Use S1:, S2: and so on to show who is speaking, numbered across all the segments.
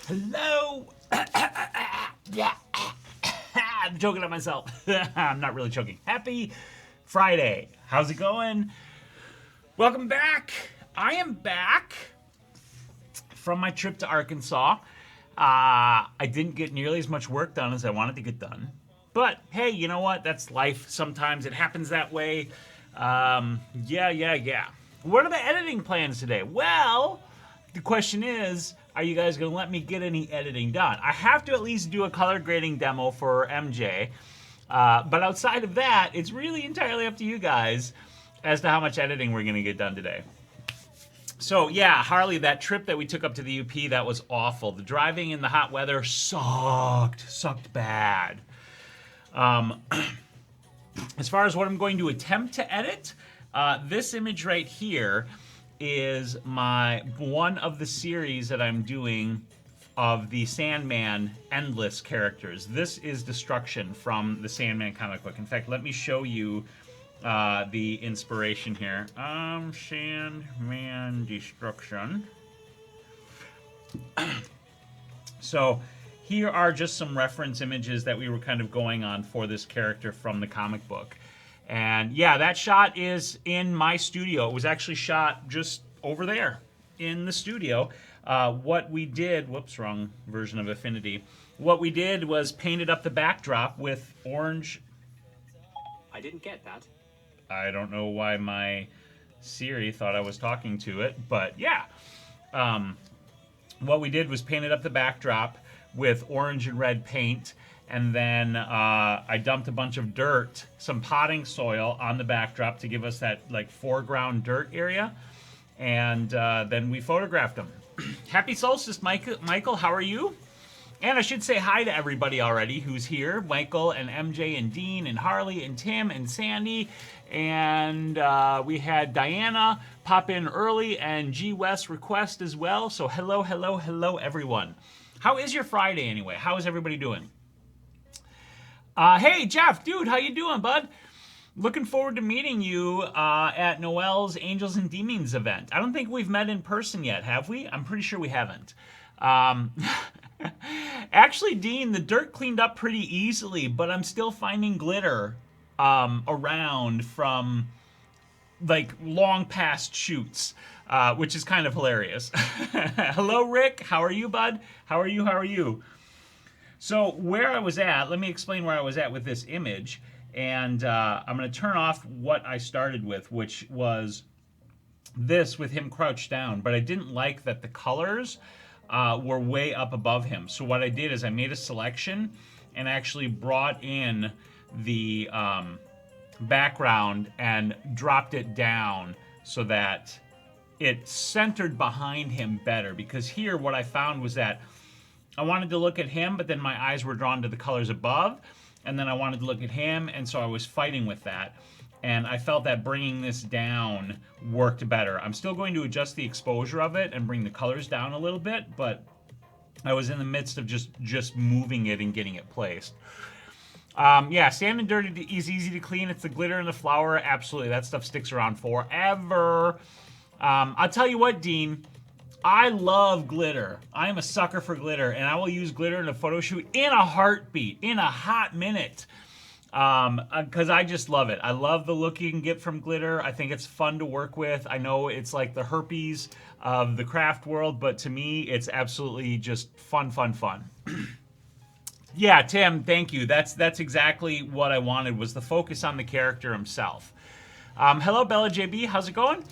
S1: Hello. Yeah. I'm choking on myself. I'm not really choking. Happy Friday. How's it going? Welcome back. I am back from my trip to Arkansas. I didn't get nearly as much work done as I wanted to get done. But hey, you know what? That's life. Sometimes it happens that way. Yeah. What are the editing plans today? Well, the question is, are you guys going to let me get any editing done? I have to at least do a color grading demo for MJ. But outside of that, it's really entirely up to you guys as to how much editing we're going to get done today. So yeah, Harley, that trip that we took up to the UP, that was awful. The driving in the hot weather sucked bad. As far as what I'm going to attempt to edit, this image right here is one of the series that I'm doing of the Sandman Endless characters. This is Destruction from the Sandman comic book. In fact, let me show you the inspiration here. Sandman Destruction. So here are just some reference images that we were kind of going on for this character from the comic book. And yeah, that shot is in my studio. It was actually shot just over there in the studio. What we did, whoops, wrong version of Affinity. What we did was painted up the backdrop with orange.
S2: I didn't get that.
S1: I don't know why my Siri thought I was talking to it, but yeah. What we did was painted up the backdrop with orange and red paint, and then I dumped a bunch of dirt, some potting soil on the backdrop to give us that like foreground dirt area, and then we photographed them. Happy solstice, Michael. How are you? And I should say hi to everybody already who's here. Michael and MJ and Dean and Harley and Tim and Sandy. And we had Diana pop in early and G West request as well. So hello, everyone. How is your Friday anyway? How is everybody doing? Hey, Jeff, dude, how you doing, bud? Looking forward to meeting you at Noel's Angels and Demons event. I don't think we've met in person yet, have we? I'm pretty sure we haven't. Actually, Dean, the dirt cleaned up pretty easily, but I'm still finding glitter around from like long past shoots, which is kind of hilarious. Hello, Rick. How are you, bud? How are you? So where I was at, let me explain where I was at with this image. And I'm going to turn off what I started with, which was this with him crouched down. But I didn't like that the colors were way up above him. So what I did is I made a selection and actually brought in the background and dropped it down so that it centered behind him better. Because here what I found was that I wanted to look at him, but then my eyes were drawn to the colors above. And then I wanted to look at him, and so I was fighting with that. And I felt that bringing this down worked better. I'm still going to adjust the exposure of it and bring the colors down a little bit, but I was in the midst of just moving it and getting it placed. Yeah, sand and dirt is easy to clean. It's the glitter and the flour. Absolutely, that stuff sticks around forever. I'll tell you what, Dean. I love glitter. I am a sucker for glitter, and I will use glitter in a photo shoot in a heartbeat, in a hot minute, because I just love it. I love the look you can get from glitter. I think it's fun to work with. I know it's like the herpes of the craft world, but to me, it's absolutely just fun. Yeah, Tim, thank you. That's exactly what I wanted, was the focus on the character himself. Hello, Bella JB. How's it going?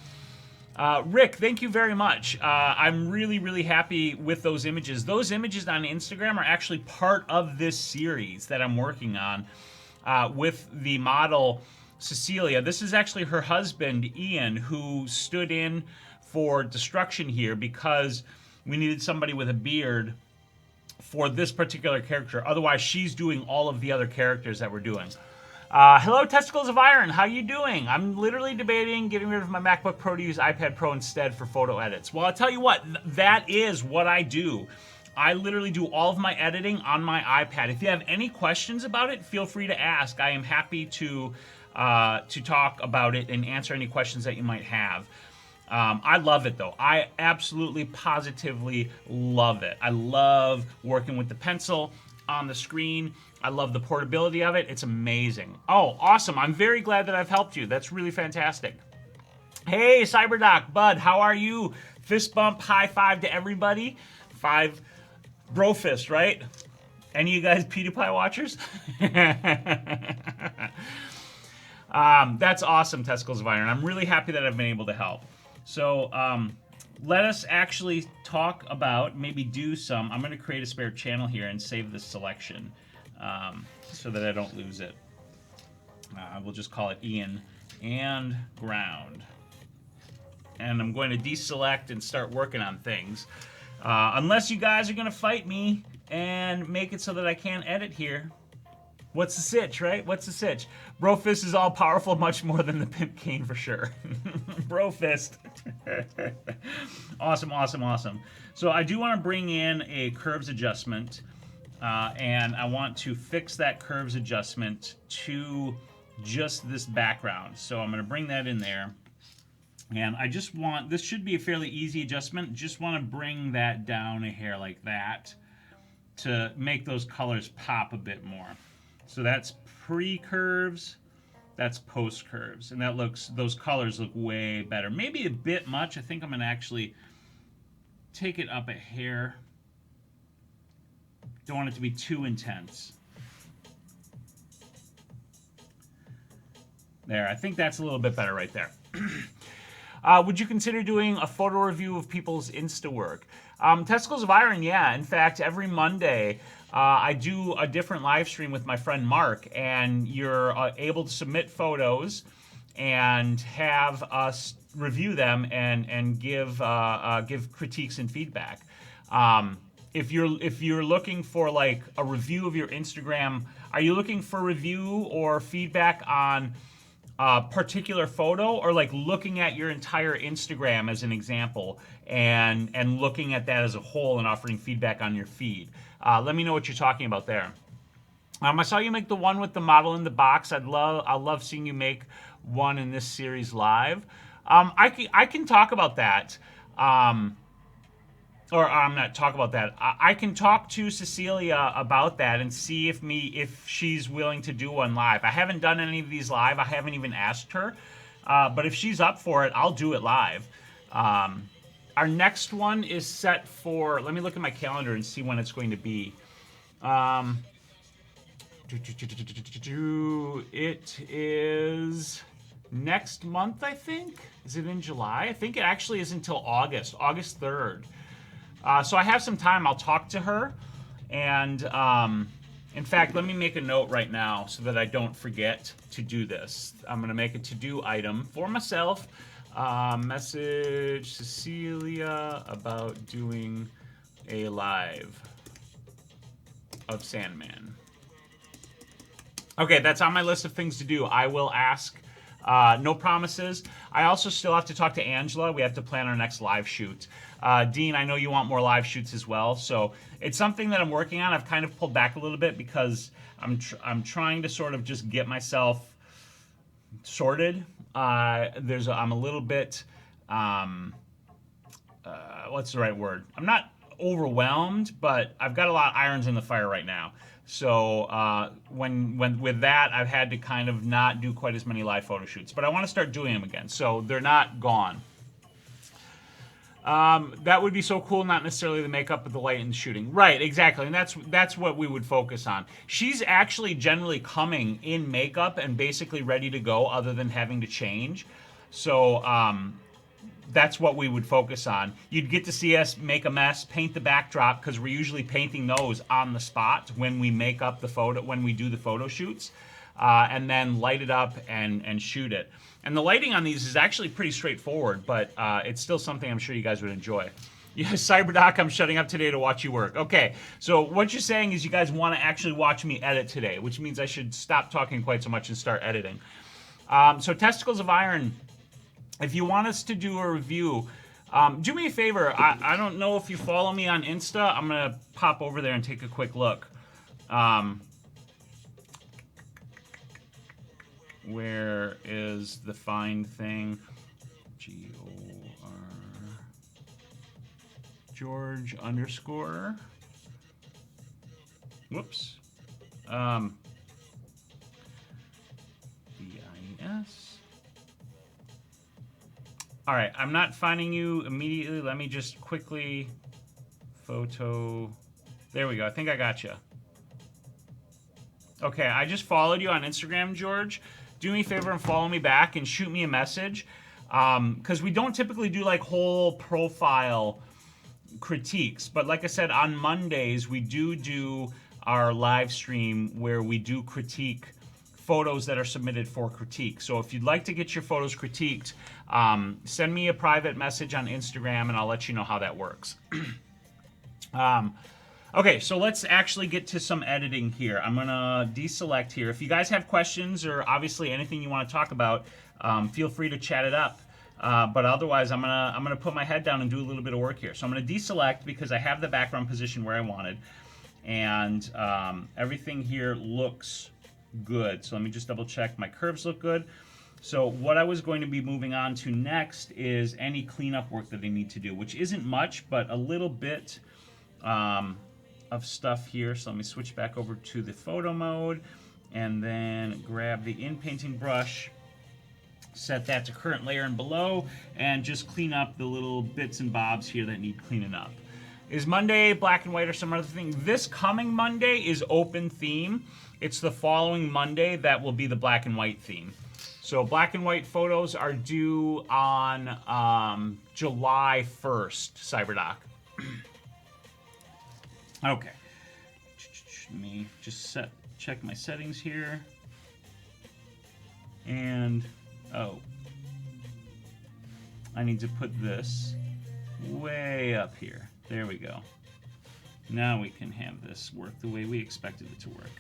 S1: Rick, thank you very much. I'm really happy with those images. Those images on Instagram are actually part of this series that I'm working on with the model Cecilia. This is actually her husband, Ian, who stood in for Destruction here because we needed somebody with a beard for this particular character. Otherwise, she's doing all of the other characters that we're doing. Hello, Testicles of Iron. How you doing? I'm literally debating getting rid of my MacBook Pro to use iPad Pro instead for photo edits. Well, I'll tell you what. That is what I do. I literally do all of my editing on my iPad. If you have any questions about it, feel free to ask. I am happy to talk about it and answer any questions that you might have. I love it, though. I absolutely, positively love it. I love working with the pencil on the screen. I love the portability of it. It's amazing. Oh, awesome. I'm very glad that I've helped you. That's really fantastic. Hey, Cyberdoc, bud, how are you? Fist bump, high five to everybody. Five, bro fist, right? Any of you guys PewDiePie watchers? That's awesome, Testicles of Iron. I'm really happy that I've been able to help. So let us actually talk about, maybe do some, I'm going to create a spare channel here and save this selection so that I don't lose it. We'll just call it Ian and Ground. And I'm going to deselect and start working on things. Unless you guys are going to fight me and make it so that I can't edit here. What's the sitch, right? What's the sitch? Brofist is all powerful, much more than the Pimp Cane for sure. Brofist. Awesome, awesome, awesome. So I do want to bring in a curves adjustment, and I want to fix that curves adjustment to just this background. So I'm going to bring that in there. And I just want, this should be a fairly easy adjustment, just want to bring that down a hair like that to make those colors pop a bit more. So that's pre-curves, that's post-curves, and that looks, those colors look way better. Maybe a bit much. I think I'm going to actually take it up a hair. Don't want it to be too intense. There, I think that's a little bit better right there. Would you consider doing a photo review of people's Insta work? Testicles of Iron, yeah. In fact, every Monday, I do a different live stream with my friend Mark, and you're able to submit photos and have us review them and give critiques and feedback. If you're looking for like a review of your Instagram, are you looking for review or feedback on a particular photo, or like looking at your entire Instagram as an example and looking at that as a whole and offering feedback on your feed? Let me know what you're talking about there. I saw you make the one with the model in the box. I'd love seeing you make one in this series live. I can talk about that. Or I'm not talk about that. I can talk to Cecilia about that and see if she's willing to do one live. I haven't done any of these live. I haven't even asked her. But if she's up for it, I'll do it live. Our next one is set for, let me look at my calendar and see when it's going to be. It is next month, I think. Is it in July? I think it actually is until August 3rd. So I have some time. I'll talk to her. And in fact, let me make a note right now so that I don't forget to do this. I'm going to make a to-do item for myself. Message Cecilia about doing a live of Sandman. Okay, that's on my list of things to do. I will ask. No promises. I also still have to talk to Angela. We have to plan our next live shoot. Dean, I know you want more live shoots as well, so it's something that I'm working on. I've kind of pulled back a little bit because I'm trying to sort of just get myself sorted. I'm a little bit what's the right word? I'm not overwhelmed, but I've got a lot of irons in the fire right now. So when with that, I've had to kind of not do quite as many live photo shoots, but I want to start doing them again, so they're not gone. That would be so cool, not necessarily the makeup, but the light and the shooting. Right, exactly, and that's what we would focus on. She's actually generally coming in makeup and basically ready to go, other than having to change. So that's what we would focus on. You'd get to see us make a mess, paint the backdrop, because we're usually painting those on the spot when we make up the photo, when we do the photo shoots, and then light it up and shoot it. And the lighting on these is actually pretty straightforward, but it's still something I'm sure you guys would enjoy. Yes, Cyberdoc, I'm shutting up today to watch you work. Okay, so what you're saying is you guys want to actually watch me edit today, which means I should stop talking quite so much and start editing. So Testicles of Iron, if you want us to do a review, do me a favor. I don't know if you follow me on Insta. I'm going to pop over there and take a quick look. Where is the find thing? G-O George underscore. Whoops. BIS. All right, I'm not finding you immediately. Let me just quickly photo. There we go. I think I got you. Okay, I just followed you on Instagram, George. Do me a favor and follow me back and shoot me a message. Because we don't typically do like whole profile critiques. But like I said, on Mondays, we do our live stream where we do critique photos that are submitted for critique. So if you'd like to get your photos critiqued, send me a private message on Instagram and I'll let you know how that works. Okay, so let's actually get to some editing here. I'm gonna deselect here. If you guys have questions or obviously anything you want to talk about, feel free to chat it up. But otherwise, I'm gonna put my head down and do a little bit of work here. So I'm gonna deselect because I have the background position where I wanted, and everything here looks good. So let me just double check. My curves look good. So what I was going to be moving on to next is any cleanup work that I need to do, which isn't much, but a little bit of stuff here. So let me switch back over to the photo mode and then grab the in-painting brush, set that to current layer and below, and just clean up the little bits and bobs here that need cleaning up. Is Monday black and white or some other thing? This coming Monday is open theme. It's the following Monday that will be the black and white theme. So black and white photos are due on July 1st, CyberDoc. Okay. Let me just check my settings here. And, oh. I need to put this way up here. There we go. Now we can have this work the way we expected it to work.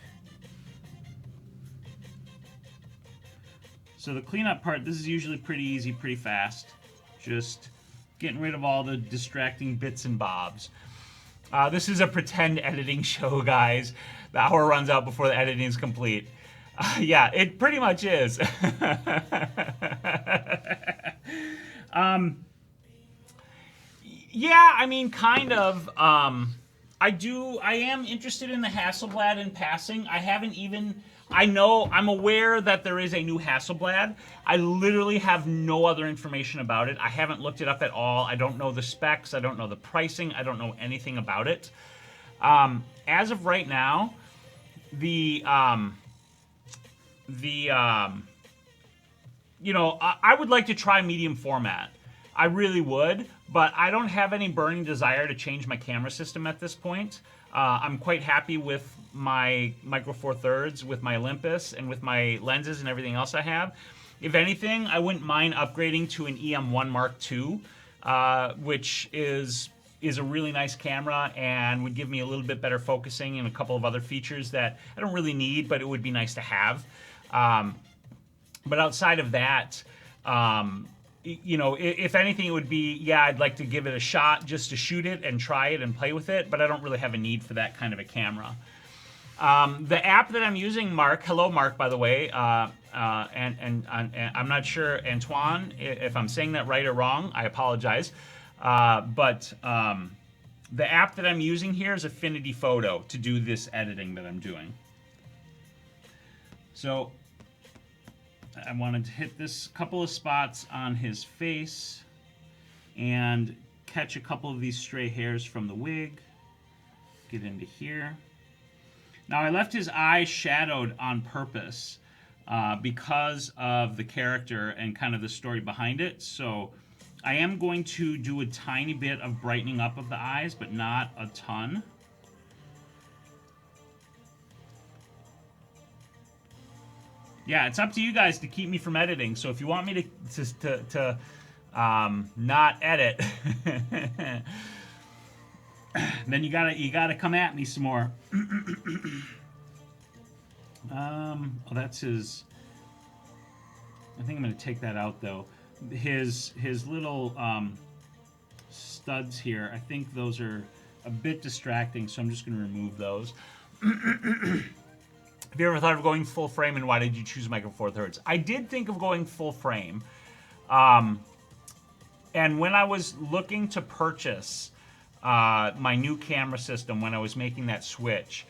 S1: So the cleanup part, this is usually pretty easy, pretty fast. Just getting rid of all the distracting bits and bobs. This is a pretend editing show, guys. The hour runs out before the editing is complete. Yeah, it pretty much is. Yeah, I mean, kind of. I am interested in the Hasselblad in passing. I'm aware that there is a new Hasselblad. I literally have no other information about it. I haven't looked it up at all. I don't know the specs. I don't know the pricing. I don't know anything about it. As of right now, I would like to try medium format. I really would, but I don't have any burning desire to change my camera system at this point. I'm quite happy with my Micro Four Thirds, with my Olympus, and with my lenses and everything else I have. If anything, I wouldn't mind upgrading to an EM1 Mark II, which is a really nice camera and would give me a little bit better focusing and a couple of other features that I don't really need, but it would be nice to have. But outside of that, if anything, it would be, yeah, I'd like to give it a shot just to shoot it and try it and play with it, but I don't really have a need for that kind of a camera. The app that I'm using, Mark, hello, Mark, by the way, and I'm not sure, Antoine, if I'm saying that right or wrong, I apologize, but the app that I'm using here is Affinity Photo to do this editing that I'm doing. So I wanted to hit this couple of spots on his face and catch a couple of these stray hairs from the wig. Get into here. Now I left his eyes shadowed on purpose because of the character and kind of the story behind it. So I am going to do a tiny bit of brightening up of the eyes, but not a ton. Yeah, it's up to you guys to keep me from editing. So if you want me to not edit, then you gotta come at me some more. Oh, that's his. I think I'm gonna take that out though. His little studs here. I think those are a bit distracting, so I'm just gonna remove those. Have you ever thought of going full frame, and why did you choose Micro Four Thirds? I did think of going full frame. And when I was looking to purchase my new camera system, when I was making that switch,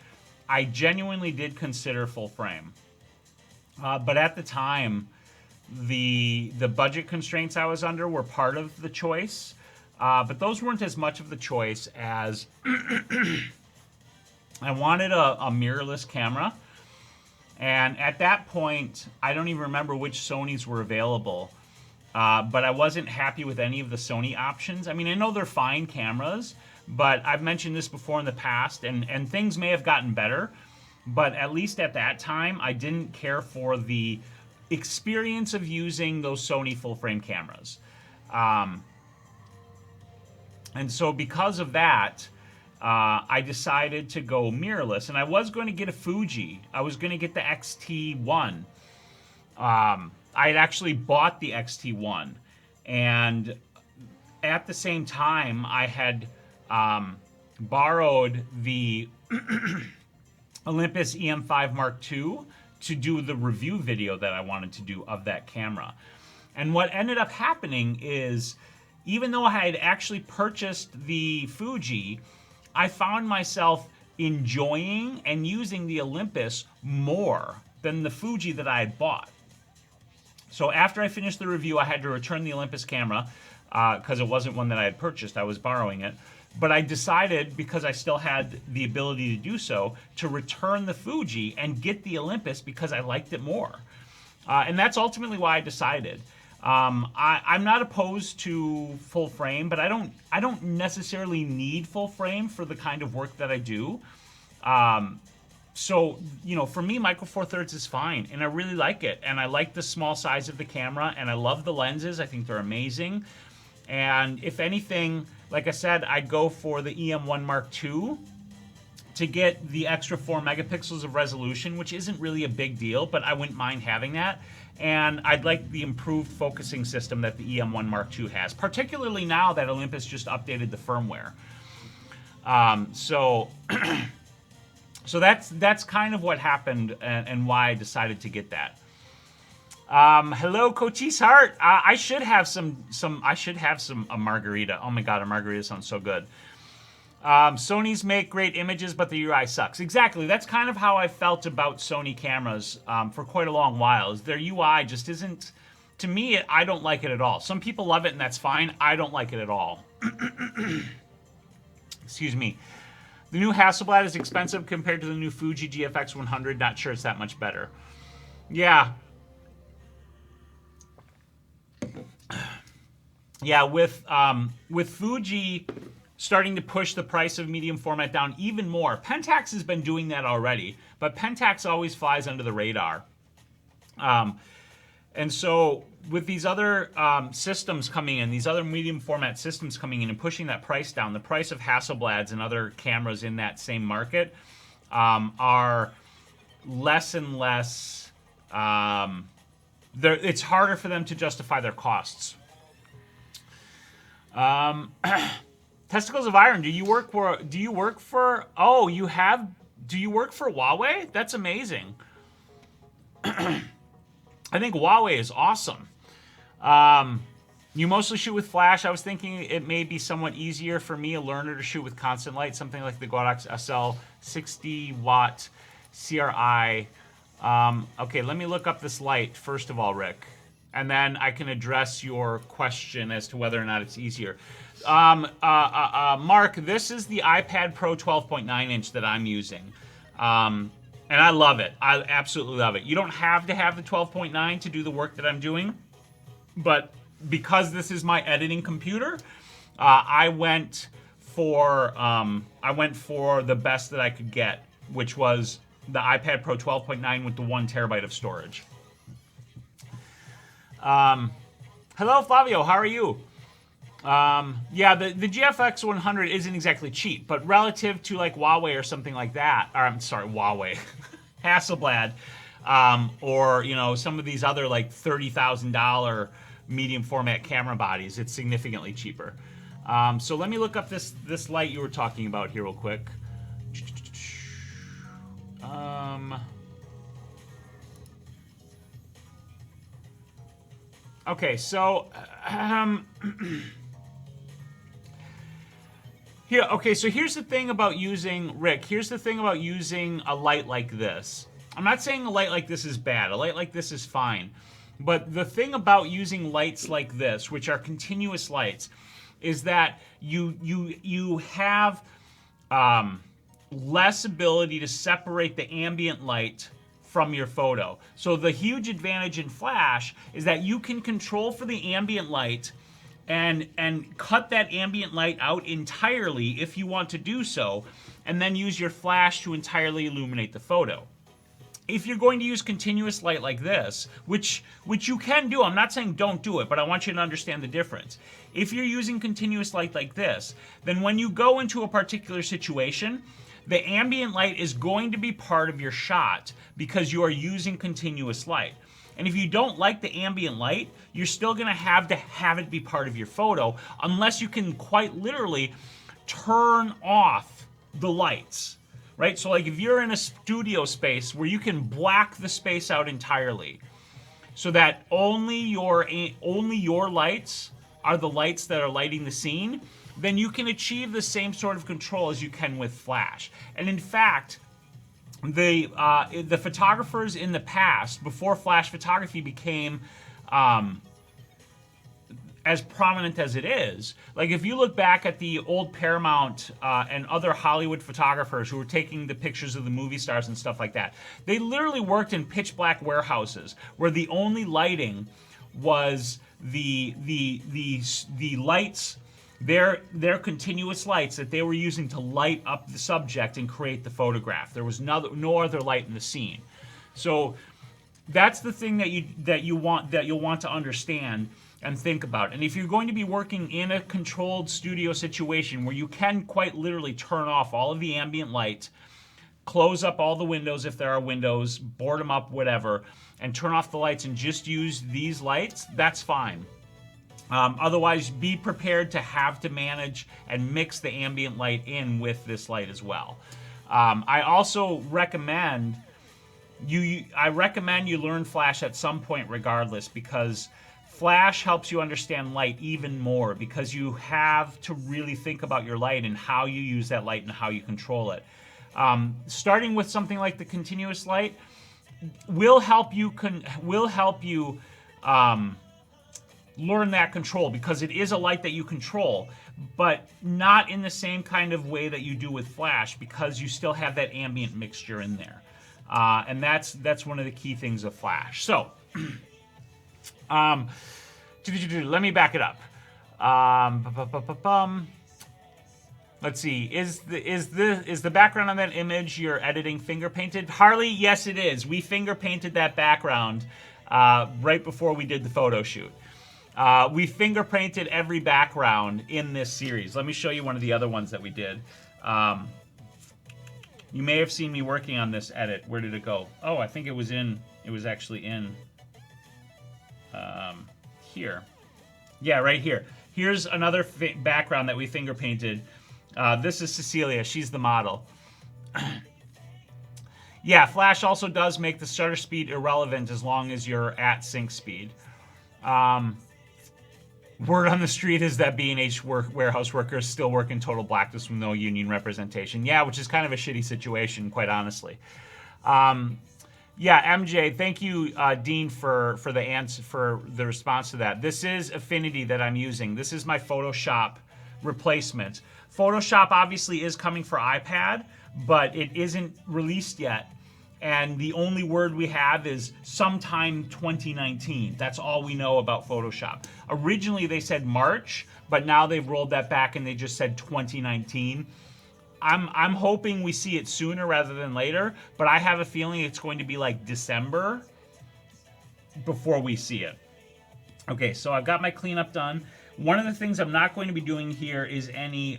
S1: I genuinely did consider full frame. But at the time, the budget constraints I was under were part of the choice. But those weren't as much of the choice as I wanted a mirrorless camera. And at that point, I don't even remember which Sonys were available. But I wasn't happy with any of the Sony options. I mean, I know they're fine cameras, but I've mentioned this before in the past, and things may have gotten better. But at least at that time, I didn't care for the experience of using those Sony full-frame cameras. And so because of that, I decided to go mirrorless. And I was going to get a Fuji. I was going to get the XT1. I had actually bought the XT1. And at the same time, I had borrowed the Olympus EM5 Mark II to do the review video that I wanted to do of that camera. And what ended up happening is, even though I had actually purchased the Fuji, I found myself enjoying and using the Olympus more than the Fuji that I had bought. So after I finished the review, I had to return the Olympus camera because it wasn't one that I had purchased. I was borrowing it. But I decided, because I still had the ability to do so, to return the Fuji and get the Olympus because I liked it more. And that's ultimately why I decided. I'm not opposed to full frame, but I don't necessarily need full frame for the kind of work that I do. So, you know, for me, Micro Four Thirds is fine, and I really like it. And I like the small size of the camera, and I love the lenses. I think they're amazing. And if anything, like I said, I'd go for the EM1 Mark II to get the extra 4 megapixels of resolution, which isn't really a big deal, but I wouldn't mind having that. And I'd like the improved focusing system that the EM1 Mark II has, particularly now that Olympus just updated the firmware. So that's kind of what happened and why I decided to get that. Hello, Cochise Heart. I should have a margarita. Oh my god, a margarita sounds so good. Sony's make great images, but the UI sucks. Exactly. That's kind of how I felt about Sony cameras for quite a long while. Is their UI just isn't, to me, I don't like it at all. Some people love it, and that's fine. I don't like it at all. Excuse me. The new Hasselblad is expensive compared to the new Fuji GFX 100. Not sure it's that much better. Yeah. Yeah, with Fuji starting to push the price of medium format down even more. Pentax has been doing that already, but Pentax always flies under the radar. And so with these other systems coming in, these other medium format systems coming in and pushing that price down, the price of Hasselblads and other cameras in that same market are less and less, it's harder for them to justify their costs. Testicles of Iron, do you work for Huawei? That's amazing. I think Huawei is awesome. You mostly shoot with flash. I was thinking it may be somewhat easier for me, a learner, to shoot with constant light, something like the Godox SL 60 watt CRI. Okay, let me look up this light first of all, Rick, and then I can address your question as to whether or not it's easier. Mark, this is the iPad Pro 12.9 inch that I'm using. And I love it. I absolutely love it. You don't have to have the 12.9 to do the work that I'm doing, but because this is my editing computer, I went for the best that I could get, which was the iPad Pro 12.9 with the 1 terabyte of storage. Hello, Flavio. How are you? Yeah, the GFX 100 isn't exactly cheap, but relative to like Huawei or something like that, or I'm sorry, Huawei, Hasselblad, or you know, some of these other like $30,000 medium format camera bodies, it's significantly cheaper. So let me look up this light you were talking about here real quick. Okay, so Here, okay, so here's the thing about using, Rick, here's the thing about using a light like this. I'm not saying a light like this is bad. A light like this is fine. But the thing about using lights like this, which are continuous lights, is that you have less ability to separate the ambient light from your photo. So the huge advantage in Flash is that you can control for the ambient light and cut that ambient light out entirely if you want to do so, and then use your flash to entirely illuminate the photo. If you're going to use continuous light like this, which you can do, I'm not saying don't do it, but I want you to understand the difference. If you're using continuous light like this, then when you go into a particular situation, the ambient light is going to be part of your shot because you are using continuous light. And if you don't like the ambient light, you're still going to have it be part of your photo unless you can quite literally turn off the lights, right? So like if you're in a studio space where you can black the space out entirely so that only your lights are the lights that are lighting the scene, then you can achieve the same sort of control as you can with Flash. And in fact, the photographers in the past, before Flash photography became as prominent as it is, like if you look back at the old Paramount and other Hollywood photographers who were taking the pictures of the movie stars and stuff like that, they literally worked in pitch black warehouses where the only lighting was the lights, their continuous lights that they were using to light up the subject and create the photograph. There was no other light in the scene. So that's the thing that you'll want to understand and think about. And if you're going to be working in a controlled studio situation where you can quite literally turn off all of the ambient light, close up all the windows if there are windows, board them up, whatever, and turn off the lights and just use these lights, that's fine. Otherwise, be prepared to have to manage and mix the ambient light in with this light as well. I also recommend you learn Flash at some point regardless, because Flash helps you understand light even more, because you have to really think about your light and how you use that light and how you control it. Starting with something like the continuous light will help you learn that control, because it is a light that you control, but not in the same kind of way that you do with Flash, because you still have that ambient mixture in there. And that's one of the key things of Flash. So, let me back it up. Let's see. Is the background on that image you're editing finger painted? Harley, yes it is. We finger painted that background right before we did the photo shoot. We finger painted every background in this series. Let me show you one of the other ones that we did. You may have seen me working on this edit. Where did it go? Oh, I think it was actually in here. Yeah, right here. Here's another background that we finger painted. This is Cecilia. She's the model. Yeah, Flash also does make the shutter speed irrelevant as long as you're at sync speed. Word on the street is that B&H warehouse workers still work in total blackness with no union representation. Yeah, which is kind of a shitty situation, quite honestly. Yeah, MJ, thank you, Dean, for the answer, for the response to that. This is Affinity that I'm using. This is my Photoshop replacement. Photoshop obviously is coming for iPad, but it isn't released yet. And the only word we have is sometime 2019. That's all we know about Photoshop. Originally they said March, but now they've rolled that back and they just said 2019. I'm hoping we see it sooner rather than later, but I have a feeling it's going to be like December before we see it. Okay, so I've got my cleanup done. One of the things I'm not going to be doing here is any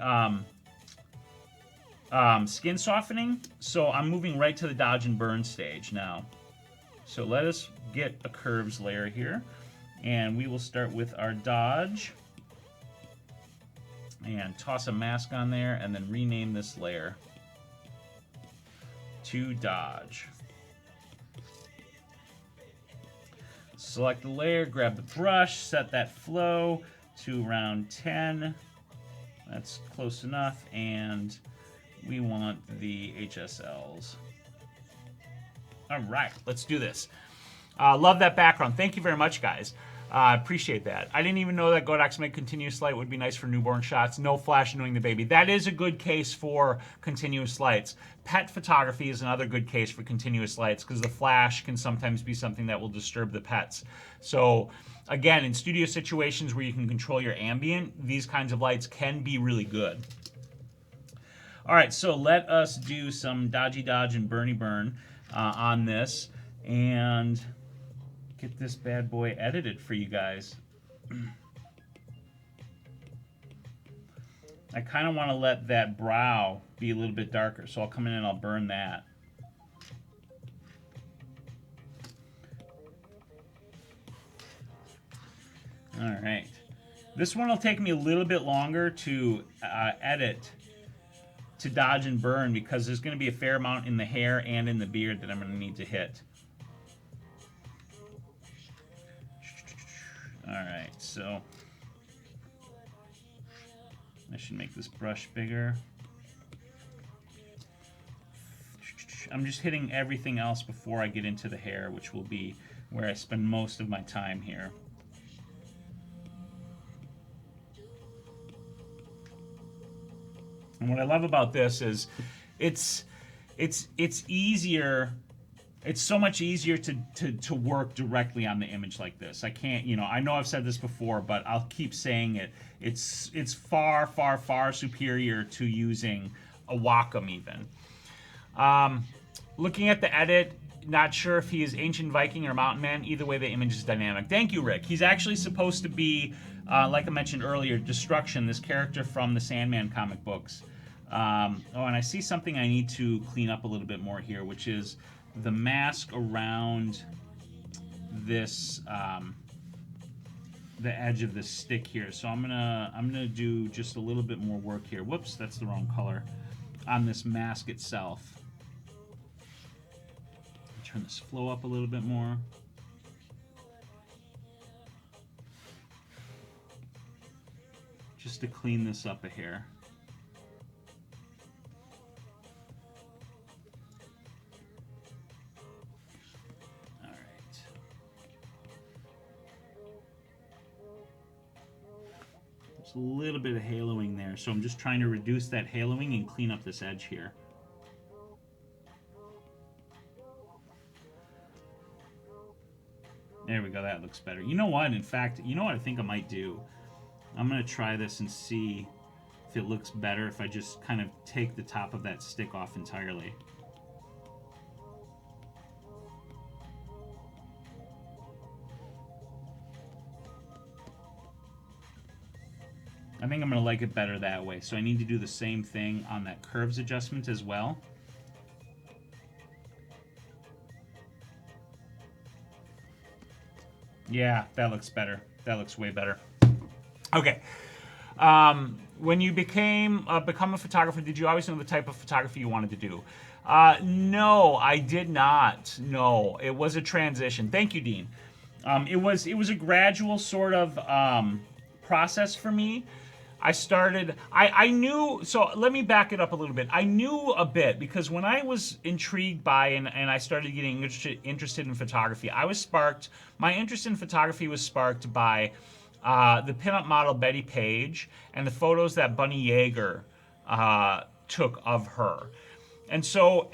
S1: skin softening, so I'm moving right to the dodge and burn stage now. So let us get a curves layer here, and we will start with our dodge and toss a mask on there, and then rename this layer to dodge. Select the layer, grab the brush, set that flow to around 10. That's close enough, and we want the HSLs. All right, let's do this. Love that background. Thank you very much, guys. Appreciate that. I didn't even know that Godox made continuous light would be nice for newborn shots. No flash annoying the baby. That is a good case for continuous lights. Pet photography is another good case for continuous lights because the flash can sometimes be something that will disturb the pets. So again, in studio situations where you can control your ambient, these kinds of lights can be really good. All right, so let us do some dodgy dodge and burny burn on this and get this bad boy edited for you guys. I kind of want to let that brow be a little bit darker, so I'll come in and I'll burn that. All right. This one will take me a little bit longer to edit, to dodge and burn, because there's going to be a fair amount in the hair and in the beard that I'm going to need to hit. All right, so I should make this brush bigger. I'm just hitting everything else before I get into the hair, which will be where I spend most of my time here. And what I love about this is it's easier. It's so much easier to work directly on the image like this. I can't, I know I've said this before, but I'll keep saying it. It's far, far, far superior to using a Wacom even. Looking at the edit, not sure if he is Ancient Viking or Mountain Man. Either way, the image is dynamic. Thank you, Rick. He's actually supposed to be, like I mentioned earlier, Destruction, this character from the Sandman comic books. Oh, and I see something I need to clean up a little bit more here, which is the mask around this, the edge of this stick here. So I'm gonna do just a little bit more work here. Whoops, that's the wrong color. On this mask itself. Turn this flow up a little bit more. Just to clean this up a hair. All right. There's a little bit of haloing there, so I'm just trying to reduce that haloing and clean up this edge here. There we go, that looks better. You know what, in fact, you know what I think I might do? I'm gonna try this and see if it looks better if I just kind of take the top of that stick off entirely. I think I'm gonna like it better that way. So I need to do the same thing on that curves adjustment as well. Yeah, that looks better. That looks way better. Okay. When you become a photographer, did you always know the type of photography you wanted to do? No, I did not. No, it was a transition. Thank you, Dean. It was a gradual sort of process for me. I knew, so let me back it up a little bit. I knew a bit because when I was intrigued by and I started getting interested in photography, my interest in photography was sparked by the pinup model Betty Page and the photos that Bunny Yeager took of her. And so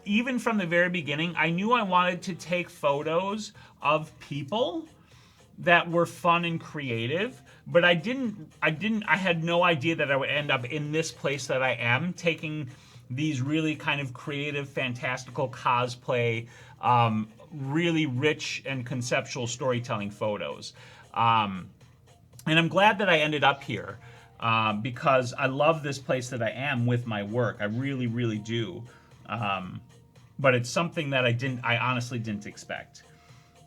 S1: even from the very beginning, I knew I wanted to take photos of people that were fun and creative, but I had no idea that I would end up in this place that I am, taking these really kind of creative, fantastical cosplay, really rich and conceptual storytelling photos. And I'm glad that I ended up here because I love this place that I am with my work. I really, really do. But it's something that I honestly didn't expect.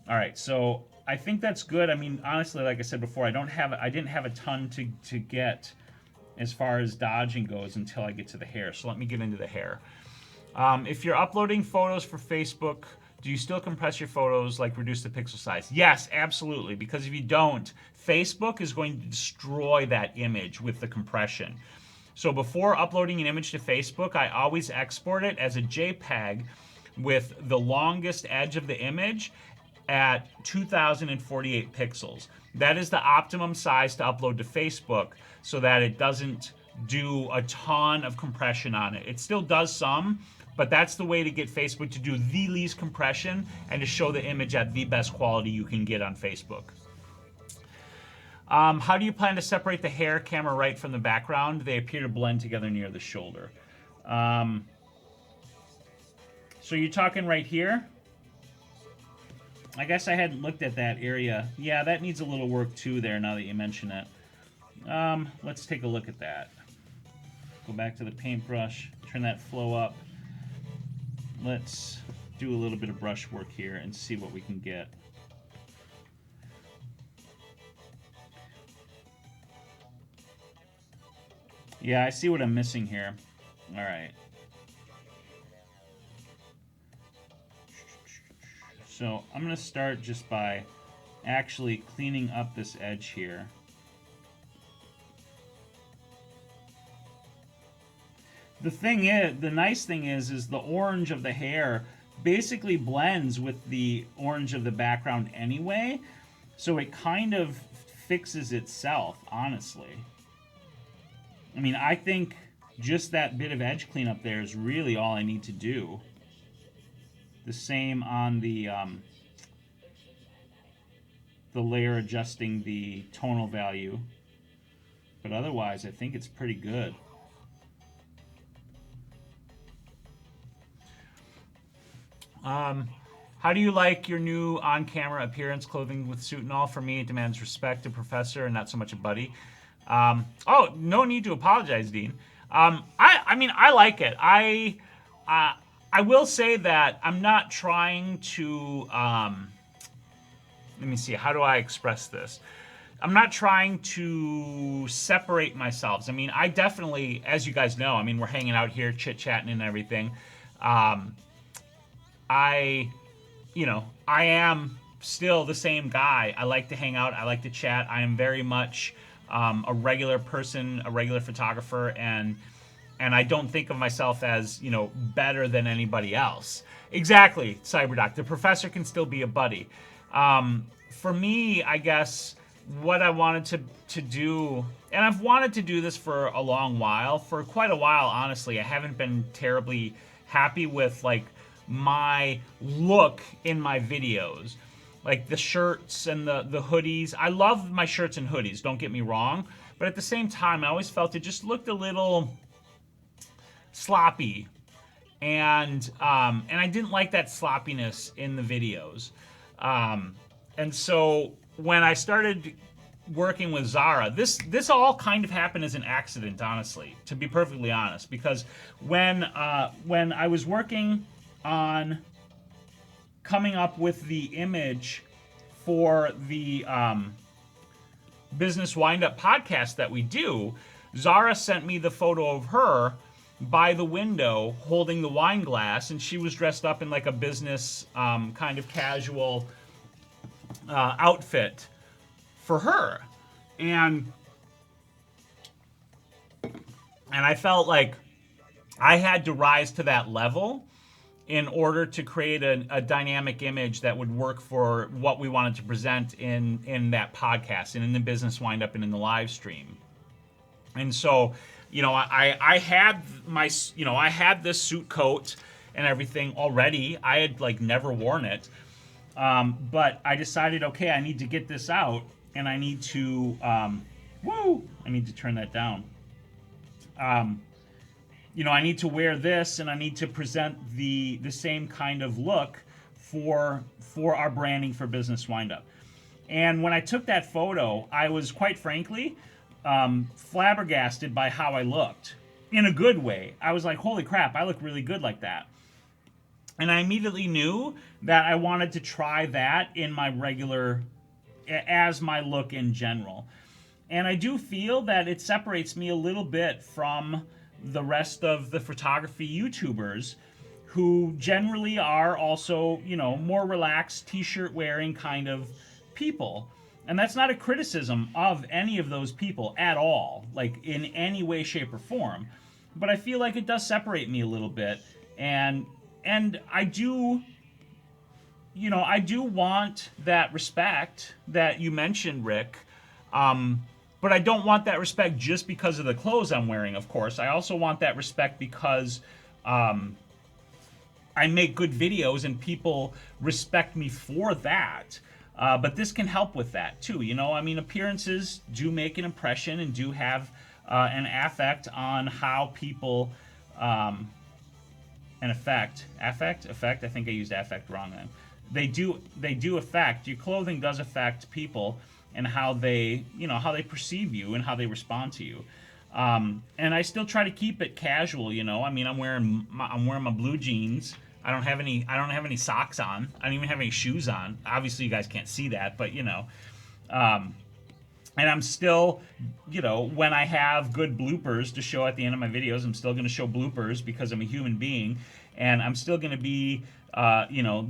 S1: All right, so I think that's good. I mean, honestly, like I said before, I didn't have a ton to get as far as dodging goes until I get to the hair. So let me get into the hair. If you're uploading photos for Facebook, Do you still compress your photos, like reduce the pixel size? Yes, absolutely, because if you don't, Facebook is going to destroy that image with the compression. So before uploading an image to Facebook, I always export it as a JPEG with the longest edge of the image at 2048 pixels. That is the optimum size to upload to Facebook so that it doesn't do a ton of compression on it. It still does some, but that's the way to get Facebook to do the least compression and to show the image at the best quality you can get on Facebook. How do you plan to separate the hair, camera right from the background? They appear to blend together near the shoulder. So you're talking right here? I guess I hadn't looked at that area. Yeah, that needs a little work too there now that you mention it. Let's take a look at that. Go back to the paintbrush, turn that flow up. Let's do a little bit of brush work here and see what we can get. Yeah, I see what I'm missing here. All right. So I'm going to start just by actually cleaning up this edge here. The nice thing is the orange of the hair basically blends with the orange of the background anyway, so it kind of fixes itself, honestly. I mean, I think just that bit of edge cleanup there is really all I need to do. The same on the layer adjusting the tonal value. But otherwise, I think it's pretty good. How do you like your new on-camera appearance, clothing with suit and all? For me, it demands respect, a professor, and not so much a buddy. Oh, no need to apologize, Dean. I mean, I like it. I will say that I'm not trying to, let me see, how do I express this? I'm not trying to separate myself. I mean, I definitely, as you guys know, I mean, we're hanging out here, chit-chatting and everything. I am still the same guy. I like to hang out. I like to chat. I am very much a regular person, a regular photographer, and I don't think of myself as, better than anybody else. Exactly, Cyberdoc. The professor can still be a buddy. For me, I guess what I wanted to do, and I've wanted to do this for a long while, for quite a while, honestly. I haven't been terribly happy with, my look in my videos. Like the shirts and the hoodies. I love my shirts and hoodies, don't get me wrong. But at the same time, I always felt it just looked a little sloppy. And I didn't like that sloppiness in the videos. And so when I started working with Zara, this all kind of happened as an accident, honestly, to be perfectly honest. Because when I was working on coming up with the image for the Business Wind-Up podcast that we do, Zara sent me the photo of her by the window holding the wine glass, and she was dressed up in like a business kind of casual outfit for her. And I felt like I had to rise to that level in order to create a dynamic image that would work for what we wanted to present in that podcast and in the Business Wind-Up and in the live stream. And so, I had I had this suit coat and everything already. I had never worn it. But I decided, okay, I need to get this out, and I need to, I need to turn that down. I need to wear this, and I need to present the same kind of look for our branding for Business Wind-Up. And when I took that photo, I was, quite frankly, flabbergasted by how I looked. In a good way. I was like, holy crap, I look really good like that. And I immediately knew that I wanted to try that in my as my look in general. And I do feel that it separates me a little bit from the rest of the photography YouTubers who generally are also, more relaxed, t-shirt wearing kind of people. And that's not a criticism of any of those people at all, like in any way, shape, or form. But I feel like it does separate me a little bit. And I do, I do want that respect that you mentioned, Rick. But I don't want that respect just because of the clothes I'm wearing, of course. I also want that respect because I make good videos and people respect me for that. But this can help with that too. I mean, appearances do make an impression and do have an affect on how people, an effect. I think I used affect wrong then. They do affect, your clothing does affect people and how they, how they perceive you and how they respond to you. And I still try to keep it casual, I mean, I'm wearing my blue jeans. I don't have any socks on. I don't even have any shoes on. Obviously, you guys can't see that, but and I'm still, when I have good bloopers to show at the end of my videos, I'm still going to show bloopers because I'm a human being, and I'm still going to be,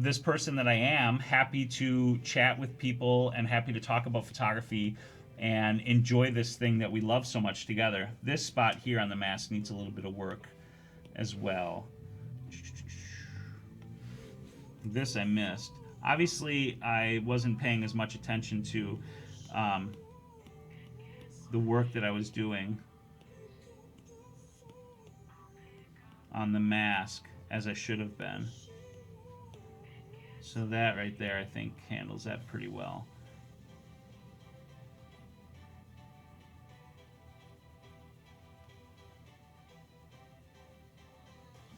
S1: this person that I am, happy to chat with people and happy to talk about photography and enjoy this thing that we love so much together. This spot here on the mask needs a little bit of work as well. This I missed. Obviously, I wasn't paying as much attention to the work that I was doing on the mask as I should have been. So that right there, I think, handles that pretty well.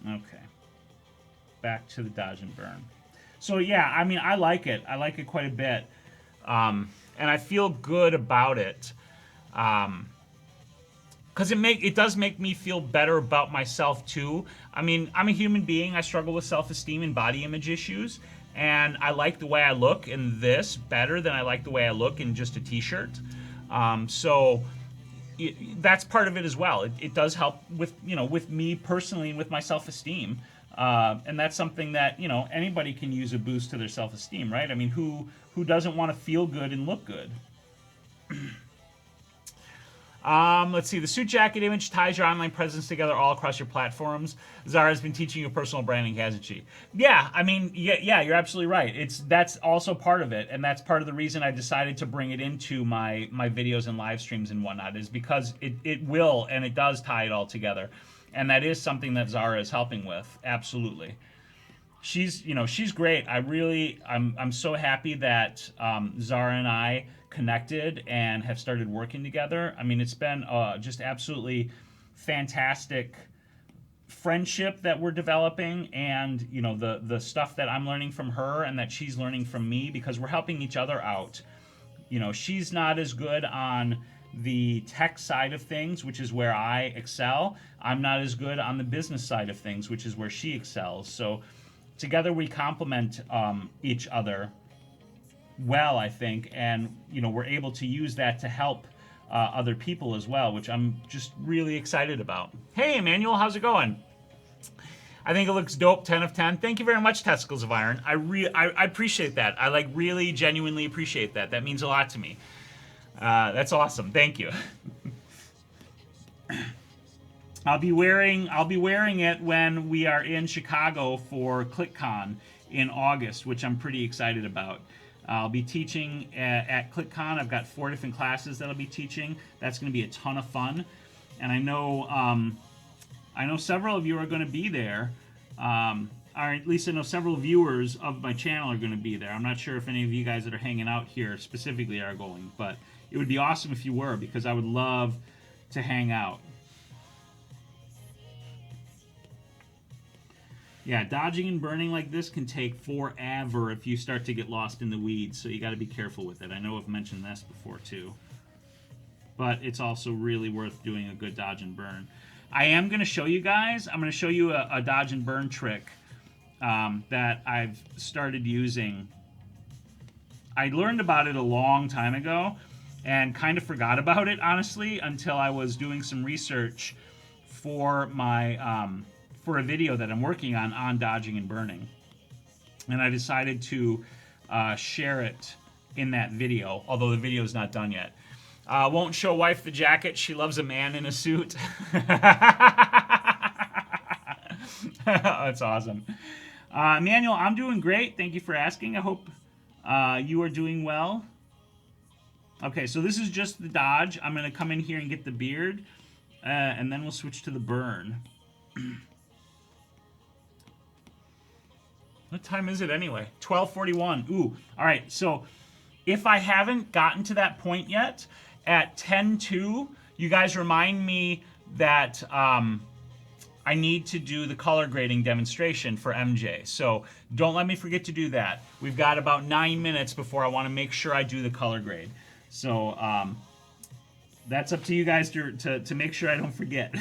S1: Okay. Back to the dodge and burn. So yeah, I mean, I like it. I like it quite a bit. And I feel good about it. Because it does make me feel better about myself too. I mean, I'm a human being. I struggle with self-esteem and body image issues, and I like the way I look in this better than I like the way I look in just a t-shirt. So that's part of it as well. It does help with with me personally and with my self-esteem, and that's something that anybody can use a boost to their self-esteem, right? I mean, who doesn't want to feel good and look good? Let's see. The suit jacket image ties your online presence together all across your platforms. Zara's been teaching you personal branding, hasn't she? Yeah, I mean, yeah, you're absolutely right. That's also part of it, and that's part of the reason I decided to bring it into my videos and live streams and whatnot, is because it will and it does tie it all together, and that is something that Zara is helping with. Absolutely. She's great. I'm so happy that Zara and I connected and have started working together. I mean, it's been just absolutely fantastic friendship that we're developing, and the stuff that I'm learning from her and that she's learning from me, because we're helping each other out. She's not as good on the tech side of things, which is where I excel. I'm not as good on the business side of things, which is where she excels. So together we complement each other well, I think, and we're able to use that to help other people as well, which I'm just really excited about. Hey, Emmanuel, how's it going? I think it looks dope. 10 of 10. Thank you very much, Testicles of Iron. I appreciate that. I really genuinely appreciate that. That means a lot to me. That's awesome. Thank you. I'll be wearing it when we are in Chicago for ClickCon in August, which I'm pretty excited about. I'll be teaching at ClickCon. I've got 4 different classes that I'll be teaching. That's going to be a ton of fun, and I know several of you are going to be there, or at least I know several viewers of my channel are going to be there. I'm not sure if any of you guys that are hanging out here specifically are going, but it would be awesome if you were, because I would love to hang out. Yeah, dodging and burning like this can take forever if you start to get lost in the weeds, so you got to be careful with it. I know I've mentioned this before too, but it's also really worth doing a good dodge and burn. I am going to show you guys, I'm going to show you a dodge and burn trick that I've started using. I learned about it a long time ago and kind of forgot about it, honestly, until I was doing some research for my for a video that I'm working on dodging and burning. And I decided to share it in that video, although the video is not done yet. Won't show wife the jacket. She loves a man in a suit. That's awesome. Manuel, I'm doing great. Thank you for asking. I hope you are doing well. Okay, so this is just the dodge. I'm going to come in here and get the beard, and then we'll switch to the burn. What time is it anyway? 12:41. Ooh, all right. So if I haven't gotten to that point yet, at 10:02, you guys remind me that I need to do the color grading demonstration for MJ. So don't let me forget to do that. We've got about 9 minutes before I want to make sure I do the color grade. So that's up to you guys to make sure I don't forget.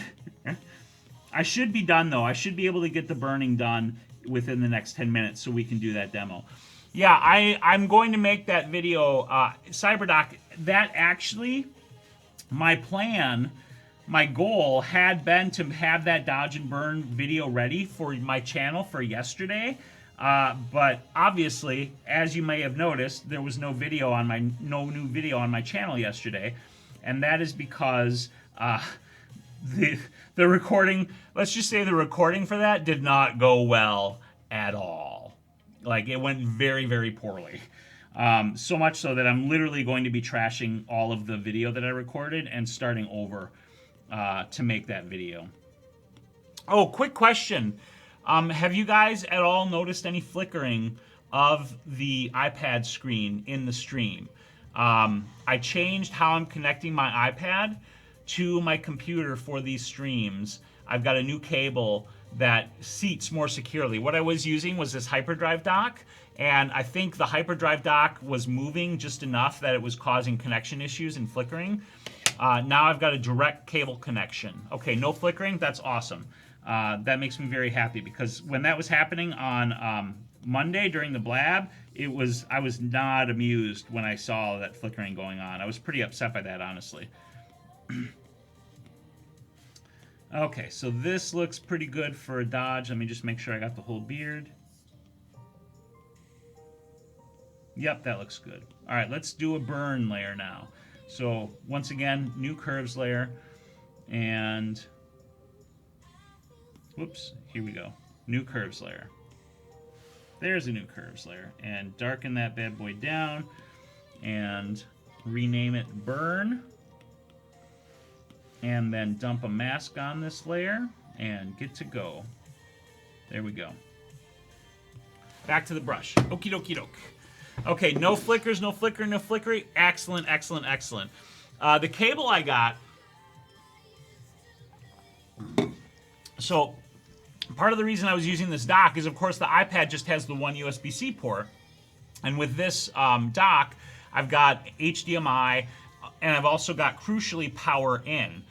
S1: I should be done, though. I should be able to get the burning done within the next 10 minutes so we can do that demo. Yeah, I'm going to make that video. Cyberdoc, that actually, my plan, my goal had been to have that dodge and burn video ready for my channel for yesterday. But obviously, as you may have noticed, there was no new video on my channel yesterday. And that is because the recording, let's just say the recording for that did not go well at all. Like, it went very, very poorly. So much so that I'm literally going to be trashing all of the video that I recorded and starting over to make that video. Oh, quick question. Have you guys at all noticed any flickering of the iPad screen in the stream? I changed how I'm connecting my iPad to my computer for these streams. I've got a new cable that seats more securely. What I was using was this hyperdrive dock, and I think the hyperdrive dock was moving just enough that it was causing connection issues and flickering. Now I've got a direct cable connection. Okay, no flickering, that's awesome. That makes me very happy, because when that was happening on Monday during the Blab, I was not amused when I saw that flickering going on. I was pretty upset by that, honestly. Okay, so this looks pretty good for a dodge. Let me just make sure I got the whole beard. Yep, that looks good. All right, let's do a burn layer now. So once again, new curves layer, and whoops, here we go. New curves layer. There's a new curves layer, and darken that bad boy down and rename it burn. And then dump a mask on this layer and get to go. There we go. Back to the brush. Okie dokie doke. Okay, no flickers, no flicker, no flickery. Excellent, excellent, excellent. The cable I got. So part of the reason I was using this dock is, of course, the iPad just has the one USB-C port. And with this dock, I've got HDMI, and I've also got, crucially, power in,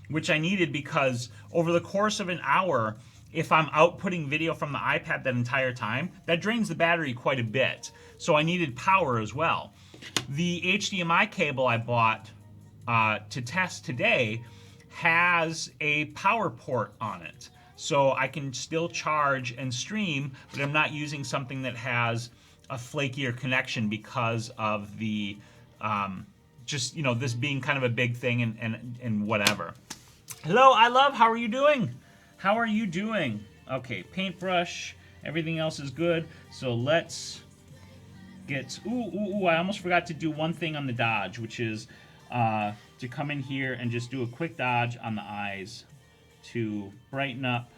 S1: which I needed because over the course of an hour, if I'm outputting video from the iPad that entire time, that drains the battery quite a bit. So I needed power as well. The HDMI cable I bought to test today has a power port on it. So I can still charge and stream, but I'm not using something that has a flakier connection because of the, just, you know, this being kind of a big thing and whatever. Hello, I love, how are you doing? How are you doing? Okay, paintbrush, everything else is good. So let's get, I almost forgot to do one thing on the dodge, which is to come in here and just do a quick dodge on the eyes to brighten up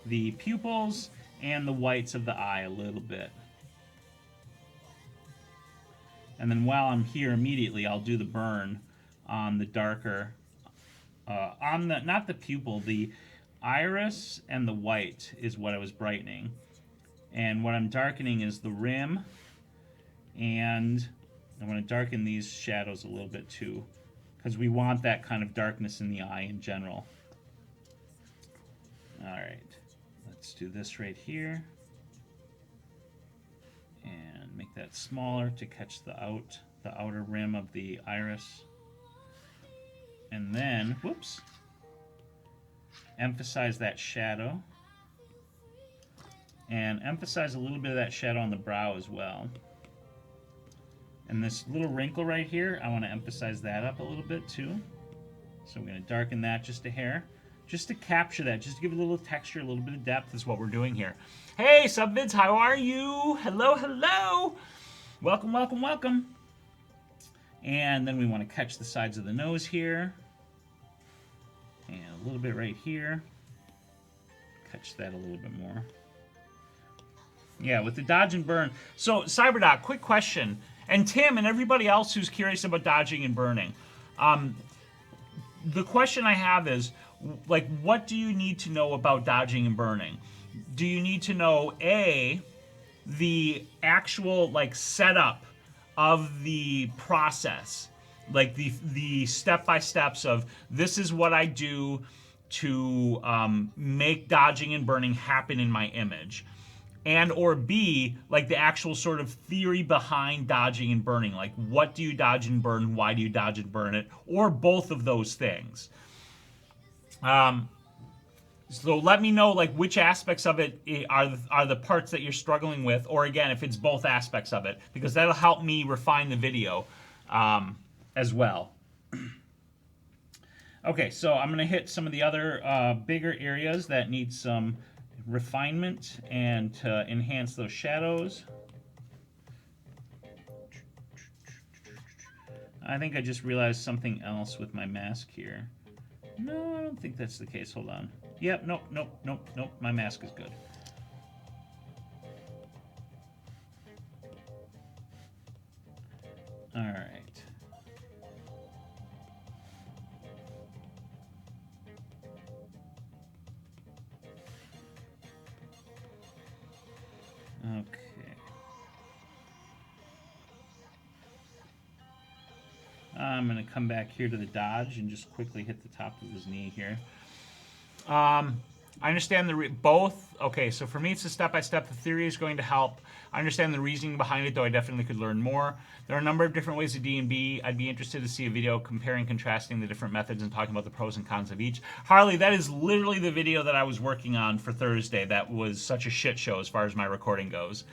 S1: the pupils and the whites of the eye a little bit. And then while I'm here immediately, I'll do the burn on the darker, on the, not the pupil, the iris and the white is what I was brightening. And what I'm darkening is the rim, and I want to darken these shadows a little bit too, because we want that kind of darkness in the eye in general. All right, let's do this right here. And make that smaller to catch the outer rim of the iris. And then, whoops, emphasize that shadow. And emphasize a little bit of that shadow on the brow as well. And this little wrinkle right here, I want to emphasize that up a little bit too. So we're going to darken that just a hair. Just to capture that, just to give it a little texture, a little bit of depth is what we're doing here. Hey, Subvids, how are you? Hello, hello. Welcome, welcome, welcome. And then we want to catch the sides of the nose here. And a little bit right here. Catch that a little bit more. Yeah, with the dodge and burn. So, Cyberdoc, quick question. And Tim and everybody else who's curious about dodging and burning. The question I have is, like, what do you need to know about dodging and burning? Do you need to know, A, the actual, like, setup of the process? Like, the step-by-steps of, this is what I do to make dodging and burning happen in my image. And or B, like the actual sort of theory behind dodging and burning. Like, what do you dodge and burn? Why do you dodge and burn it? Or both of those things. So let me know, like, which aspects of it are the parts that you're struggling with. Or again, if it's both aspects of it. Because that'll help me refine the video as well. Okay, so I'm going to hit some of the other bigger areas that need some refinement and to enhance those shadows. I think I just realized something else with my mask here. No, I don't think that's the case. Hold on. Yep, nope, nope, nope, nope. My mask is good. All right. Okay. I'm going to come back here to the dodge and just quickly hit the top of his knee here. I understand both. Okay, so for me, it's a step-by-step. The theory is going to help. I understand the reasoning behind it, though I definitely could learn more. There are a number of different ways to D&B. I'd be interested to see a video comparing, contrasting the different methods and talking about the pros and cons of each. Harley, that is literally the video that I was working on for Thursday. That was such a shit show as far as my recording goes.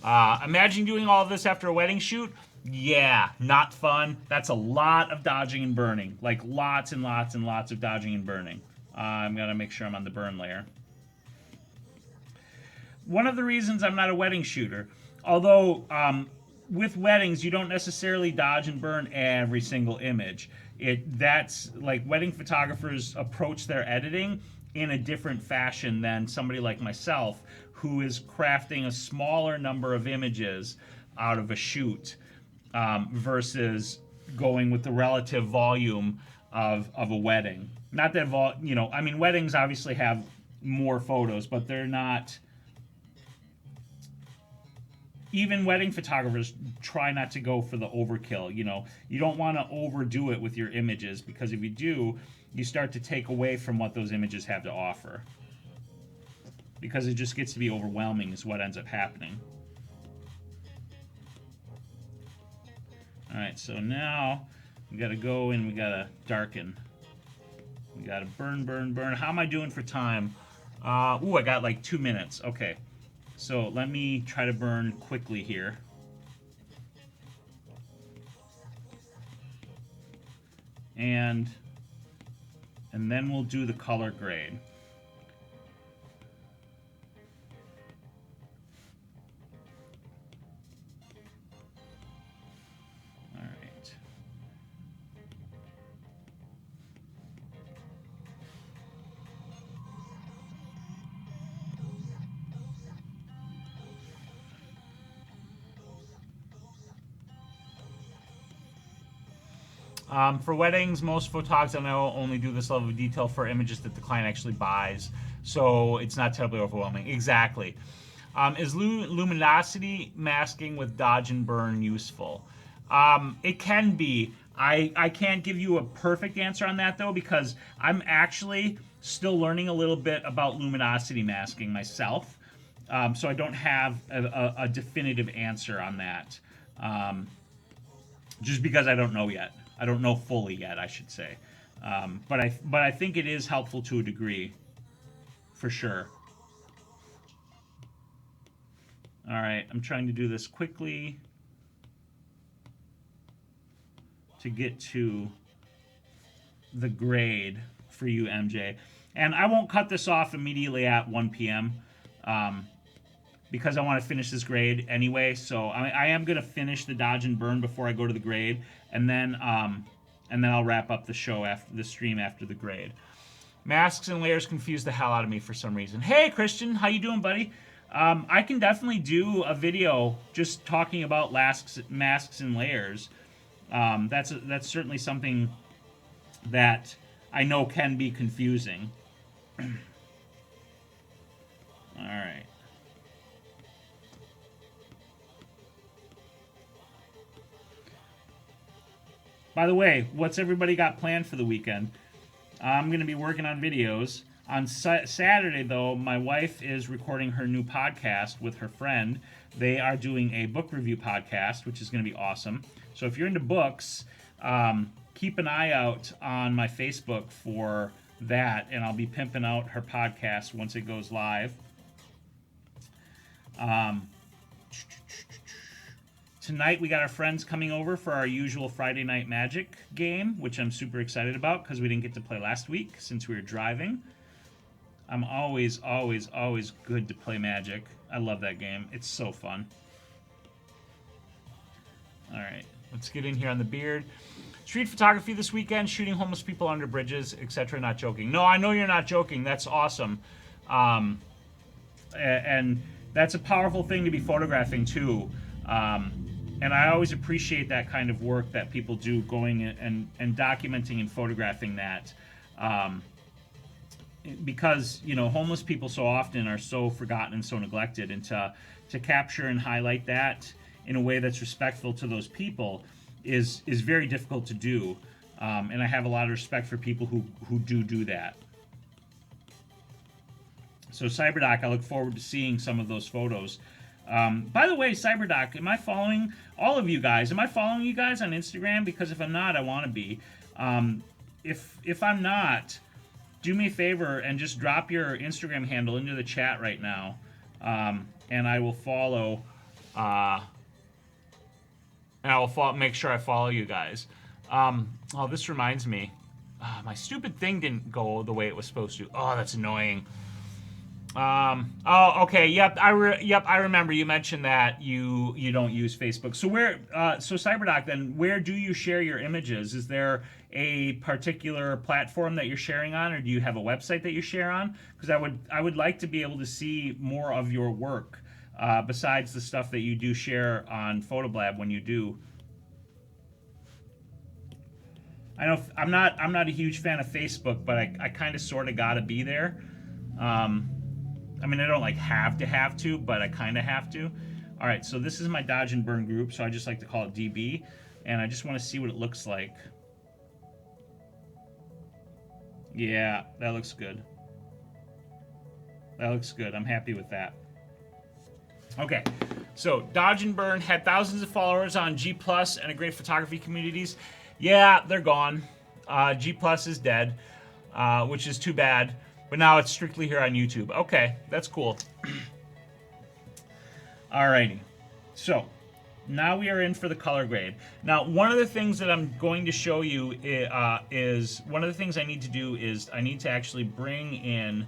S1: Imagine doing all of this after a wedding shoot. Yeah, not fun. That's a lot of dodging and burning. Like, lots and lots and lots of dodging and burning. I'm going to make sure I'm on the burn layer. One of the reasons I'm not a wedding shooter, although with weddings, you don't necessarily dodge and burn every single image. That's like wedding photographers approach their editing in a different fashion than somebody like myself, who is crafting a smaller number of images out of a shoot versus going with the relative volume of a wedding. Not that, I mean, weddings obviously have more photos, but they're not... Even wedding photographers try not to go for the overkill, You don't want to overdo it with your images, because if you do, you start to take away from what those images have to offer. Because it just gets to be overwhelming is what ends up happening. Alright, so now we got to go and we got to darken. We got to burn, burn, burn. How am I doing for time? Ooh, I got like 2 minutes. Okay. So let me try to burn quickly here. And then we'll do the color grade. All right. For weddings, most photogs I know only do this level of detail for images that the client actually buys, so it's not terribly overwhelming. Exactly. Is luminosity masking with dodge and burn useful? It can be. I can't give you a perfect answer on that, though, because I'm actually still learning a little bit about luminosity masking myself, so I don't have a definitive answer on that, just because I don't know yet. I don't know fully yet, I should say. But I think it is helpful to a degree, for sure. All right, I'm trying to do this quickly to get to the grade for you, MJ. And I won't cut this off immediately at 1 p.m. Because I want to finish this grade anyway. So I am going to finish the dodge and burn before I go to the grade, and then I'll wrap up the show after the stream after the grade. Masks and layers confuse the hell out of me for some reason. Hey, Christian, how you doing, buddy? I can definitely do a video just talking about masks and layers. That's certainly something that I know can be confusing. All right. By the way, what's everybody got planned for the weekend? I'm going to be working on videos. On Saturday, though, my wife is recording her new podcast with her friend. They are doing a book review podcast, which is going to be awesome. So if you're into books, keep an eye out on my Facebook for that, and I'll be pimping out her podcast once it goes live. Tonight we got our friends coming over for our usual Friday Night Magic game, which I'm super excited about because we didn't get to play last week since we were driving. I'm always good to play Magic. I love that game. It's so fun. All right, let's get in here on the beard. Street photography this weekend, shooting homeless people under bridges, etc. Not joking. No, I know you're not joking. That's awesome. And that's a powerful thing to be photographing too. And I always appreciate that kind of work that people do, going and documenting and photographing that. Because, you know, homeless people so often are so forgotten and so neglected, and to capture and highlight that in a way that's respectful to those people is very difficult to do. And I have a lot of respect for people who do that. So CyberDoc, I look forward to seeing some of those photos. By the way, CyberDoc, am I following all of you guys? Am I following you guys on Instagram? Because if I'm not, I want to be. If I'm not, do me a favor and just drop your Instagram handle into the chat right now, and I will follow. And I'll make sure I follow you guys. Oh, this reminds me, my stupid thing didn't go the way it was supposed to. Oh, that's annoying. Oh, okay. Yep. I remember you mentioned that you don't use Facebook. So so CyberDoc, then where do you share your images? Is there a particular platform that you're sharing on, or do you have a website that you share on? Because I would like to be able to see more of your work, besides the stuff that you do share on Photoblab when you do. I know I'm not a huge fan of Facebook, but I kind of sort of gotta be there. I mean, I don't like have to, but I kind of have to. All right, so this is my dodge and burn group, so I just like to call it DB, and I just want to see what it looks like. Yeah, that looks good. That looks good. I'm happy with that. Okay, so dodge and burn had thousands of followers on G+ and a great photography communities. Yeah, they're gone. G+ is dead, which is too bad. But now it's strictly here on YouTube. Okay, that's cool. Alrighty. So, now we are in for the color grade. Now, one of the things that I'm going to show you is one of the things I need to do is I need to actually bring in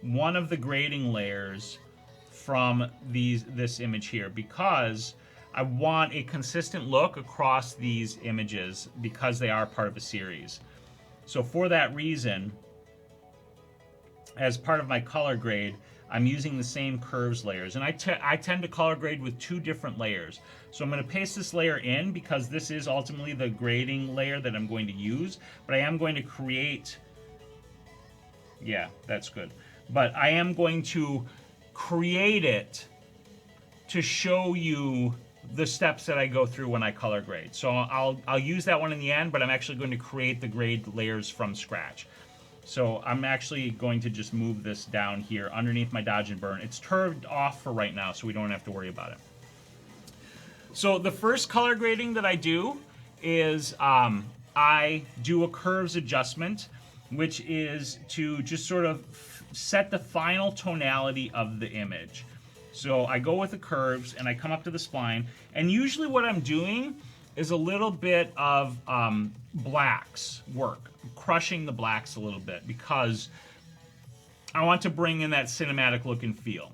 S1: one of the grading layers from this image here, because I want a consistent look across these images because they are part of a series. So for that reason, as part of my color grade, I'm using the same curves layers. And I tend to color grade with two different layers. So I'm going to paste this layer in because this is ultimately the grading layer that I'm going to use. But I am going to create... Yeah, that's good. But I am going to create it to show you the steps that I go through when I color grade. So I'll use that one in the end, but I'm actually going to create the grade layers from scratch. So I'm actually going to just move this down here underneath my dodge and burn. It's turned off for right now, so we don't have to worry about it. So the first color grading that I do is I do a curves adjustment, which is to just sort of set the final tonality of the image. So I go with the curves and I come up to the spline, and usually what I'm doing is a little bit of blacks work, crushing the blacks a little bit, because I want to bring in that cinematic look and feel.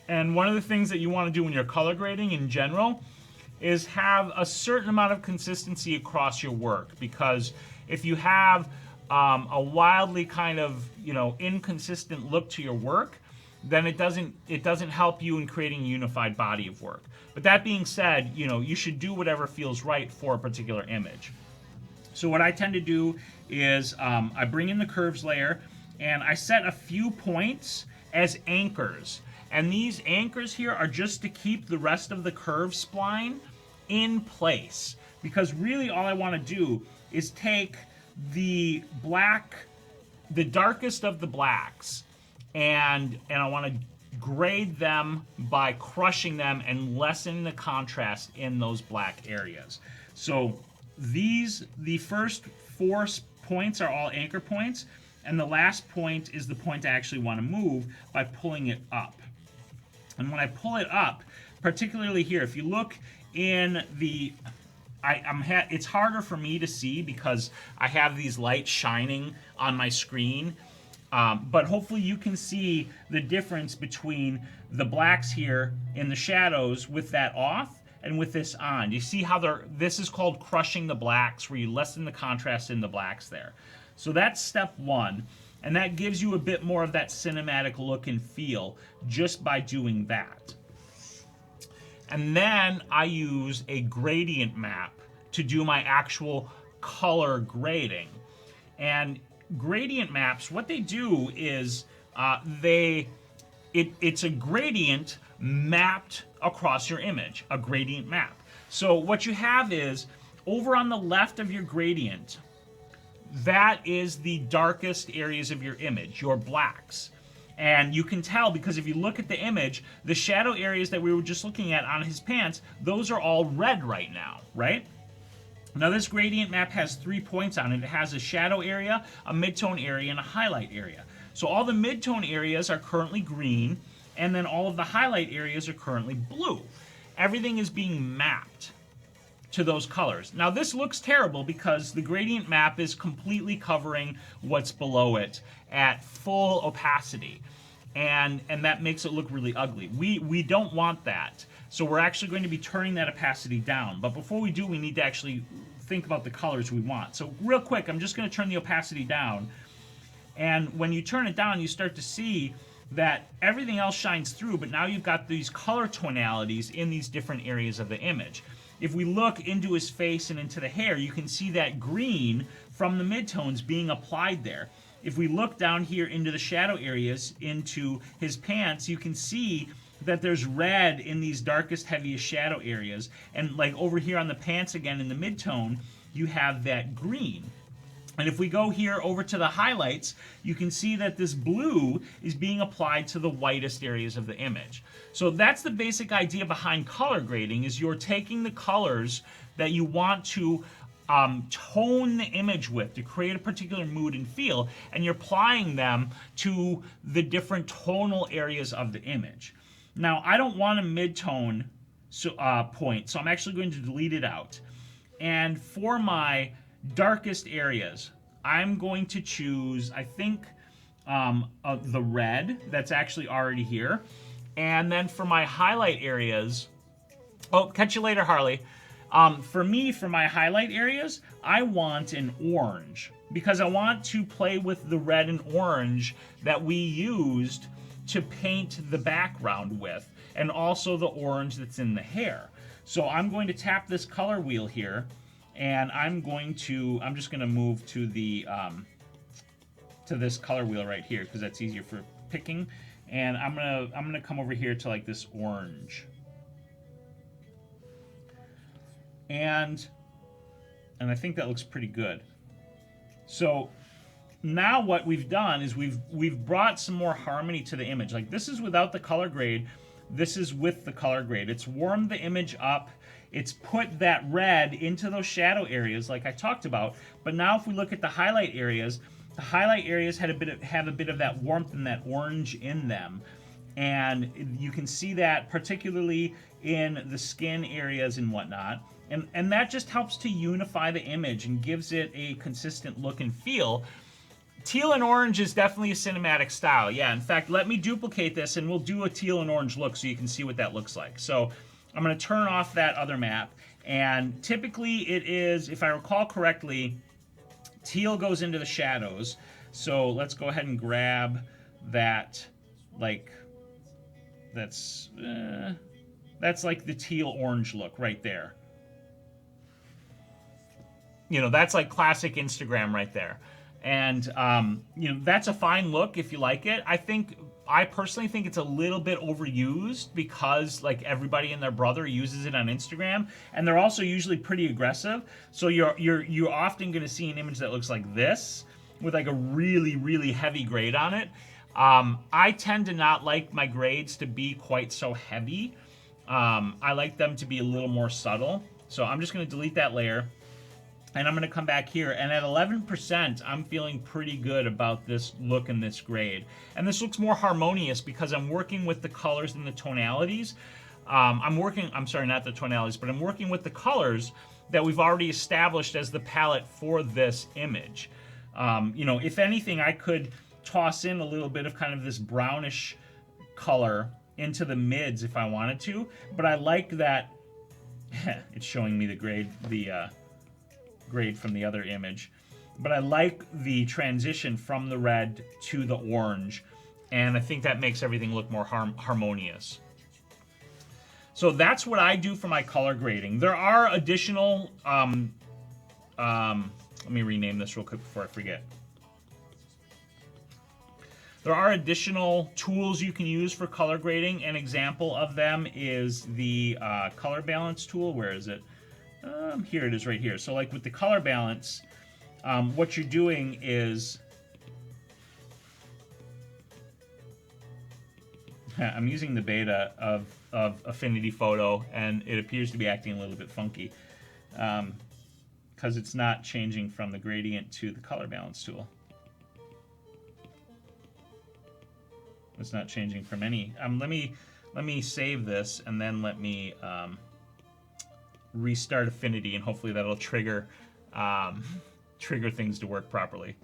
S1: And one of the things that you want to do when you're color grading in general is have a certain amount of consistency across your work, because if you have a wildly kind of, you know, inconsistent look to your work, then it doesn't help you in creating a unified body of work. But that being said, you know, you should do whatever feels right for a particular image. So what I tend to do is I bring in the curves layer and I set a few points as anchors. And these anchors here are just to keep the rest of the curve spline in place. Because really all I want to do is take the black, the darkest of the blacks, and I want to grade them by crushing them and lessening the contrast in those black areas. So the first 4 points are all anchor points, and the last point is the point I actually want to move by pulling it up. And when I pull it up, particularly here, if you look in the, it's harder for me to see because I have these lights shining on my screen. But hopefully you can see the difference between the blacks here in the shadows with that off and with this on. You see how this is called crushing the blacks, where you lessen the contrast in the blacks there. So that's step 1, and that gives you a bit more of that cinematic look and feel just by doing that. And then I use a gradient map to do my actual color grading. And gradient maps, what they do is it's a gradient mapped across your image, a gradient map. So what you have is, over on the left of your gradient, that is the darkest areas of your image, your blacks. And you can tell because if you look at the image, the shadow areas that we were just looking at on his pants, those are all red right now, right? Now this gradient map has 3 points on it. It has a shadow area, a midtone area, and a highlight area. So all the midtone areas are currently green, and then all of the highlight areas are currently blue. Everything is being mapped to those colors. Now this looks terrible because the gradient map is completely covering what's below it at full opacity. And that makes it look really ugly. We don't want that. So we're actually going to be turning that opacity down. But before we do, we need to actually think about the colors we want. So real quick, I'm just going to turn the opacity down. And when you turn it down, you start to see that everything else shines through, but now you've got these color tonalities in these different areas of the image. If we look into his face and into the hair, you can see that green from the midtones being applied there. If we look down here into the shadow areas, into his pants, you can see that there's red in these darkest, heaviest shadow areas. And like over here on the pants again in the midtone, you have that green. And if we go here over to the highlights, you can see that this blue is being applied to the whitest areas of the image. So that's the basic idea behind color grading, is you're taking the colors that you want to tone the image with to create a particular mood and feel, and you're applying them to the different tonal areas of the image. Now, I don't want a mid-tone point, so I'm actually going to delete it out. And for my darkest areas, I'm going to choose, I think, the red that's actually already here. And then for my highlight areas, oh, catch you later, Harley. For me, for my highlight areas, I want an orange, because I want to play with the red and orange that we used to paint the background with, and also the orange that's in the hair. So I'm going to tap this color wheel here, and I'm just going to move to the to this color wheel right here, because that's easier for picking. And I'm gonna come over here to like this orange, and I think that looks pretty good. So now what we've done is we've brought some more harmony to the image. Like, this is without the color grade, this is with the color grade. It's warmed the image up it's put that red into those shadow areas like I talked about. But now if we look at the highlight areas, the highlight areas have a bit of that warmth and that orange in them. And you can see that particularly in the skin areas and whatnot. And that just helps to unify the image and gives it a consistent look and feel. Teal and orange is definitely a cinematic style. Yeah, in fact, let me duplicate this and we'll do a teal and orange look so you can see what that looks like. So I'm going to turn off that other map. And typically it is, if I recall correctly, teal goes into the shadows. So let's go ahead and grab that, like, that's like the teal orange look right there. You know, that's like classic Instagram right there. And, you know, that's a fine look if you like it. I personally think it's a little bit overused because, like, everybody and their brother uses it on Instagram. And they're also usually pretty aggressive. So you're often going to see an image that looks like this with, like, a really, really heavy grade on it. I tend to not like my grades to be quite so heavy. I like them to be a little more subtle. So I'm just going to delete that layer. And I'm going to come back here. And at 11%, I'm feeling pretty good about this look and this grade. And this looks more harmonious because I'm working with the colors and the tonalities. I'm sorry, not the tonalities, but I'm working with the colors that we've already established as the palette for this image. You know, if anything, I could toss in a little bit of kind of this brownish color into the mids if I wanted to. But I like that it's showing me the grade, grade from the other image, but I like the transition from the red to the orange, and I think that makes everything look more harmonious. So that's what I do for my color grading. There are additional let me rename this real quick before I forget. There are additional tools you can use for color grading. An example of them is the color balance tool. Where is it? Here it is right here. So like with the color balance, what you're doing is I'm using the beta of Affinity Photo, and it appears to be acting a little bit funky because it's not changing from the gradient to the color balance tool. It's not changing from any. Let me save this and then let me restart Affinity, and hopefully that'll trigger trigger things to work properly.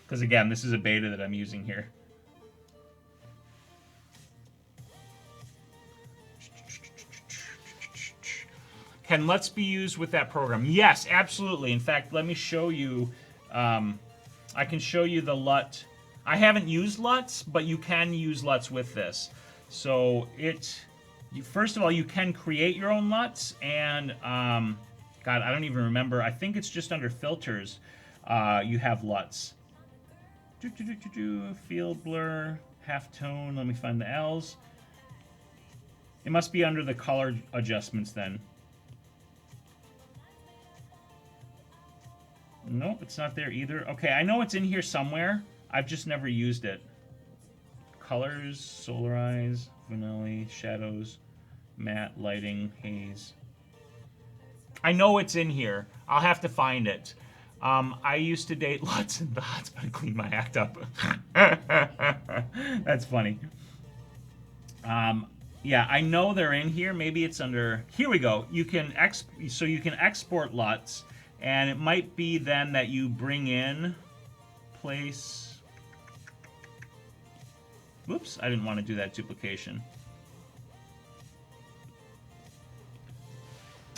S1: Because again, this is a beta that I'm using here. Can LUTs be used with that program? Yes, absolutely. In fact, let me show you. I can show you the LUT. I haven't used LUTs, but you can use LUTs with this. So first of all, you can create your own LUTs, and God, I don't even remember. I think it's just under filters. You have LUTs. Field blur, halftone. Let me find the L's. It must be under the color adjustments then. Nope, it's not there either. Okay, I know it's in here somewhere. I've just never used it. Colors, solarize, vanilla, shadows, matte, lighting, haze. I know it's in here. I'll have to find it. I used to date LUTs and dots, but I cleaned my act up. That's funny. Yeah, I know they're in here. Maybe it's under. Here we go. You can export LUTs, and it might be then that you bring in place. Whoops! I didn't want to do that duplication.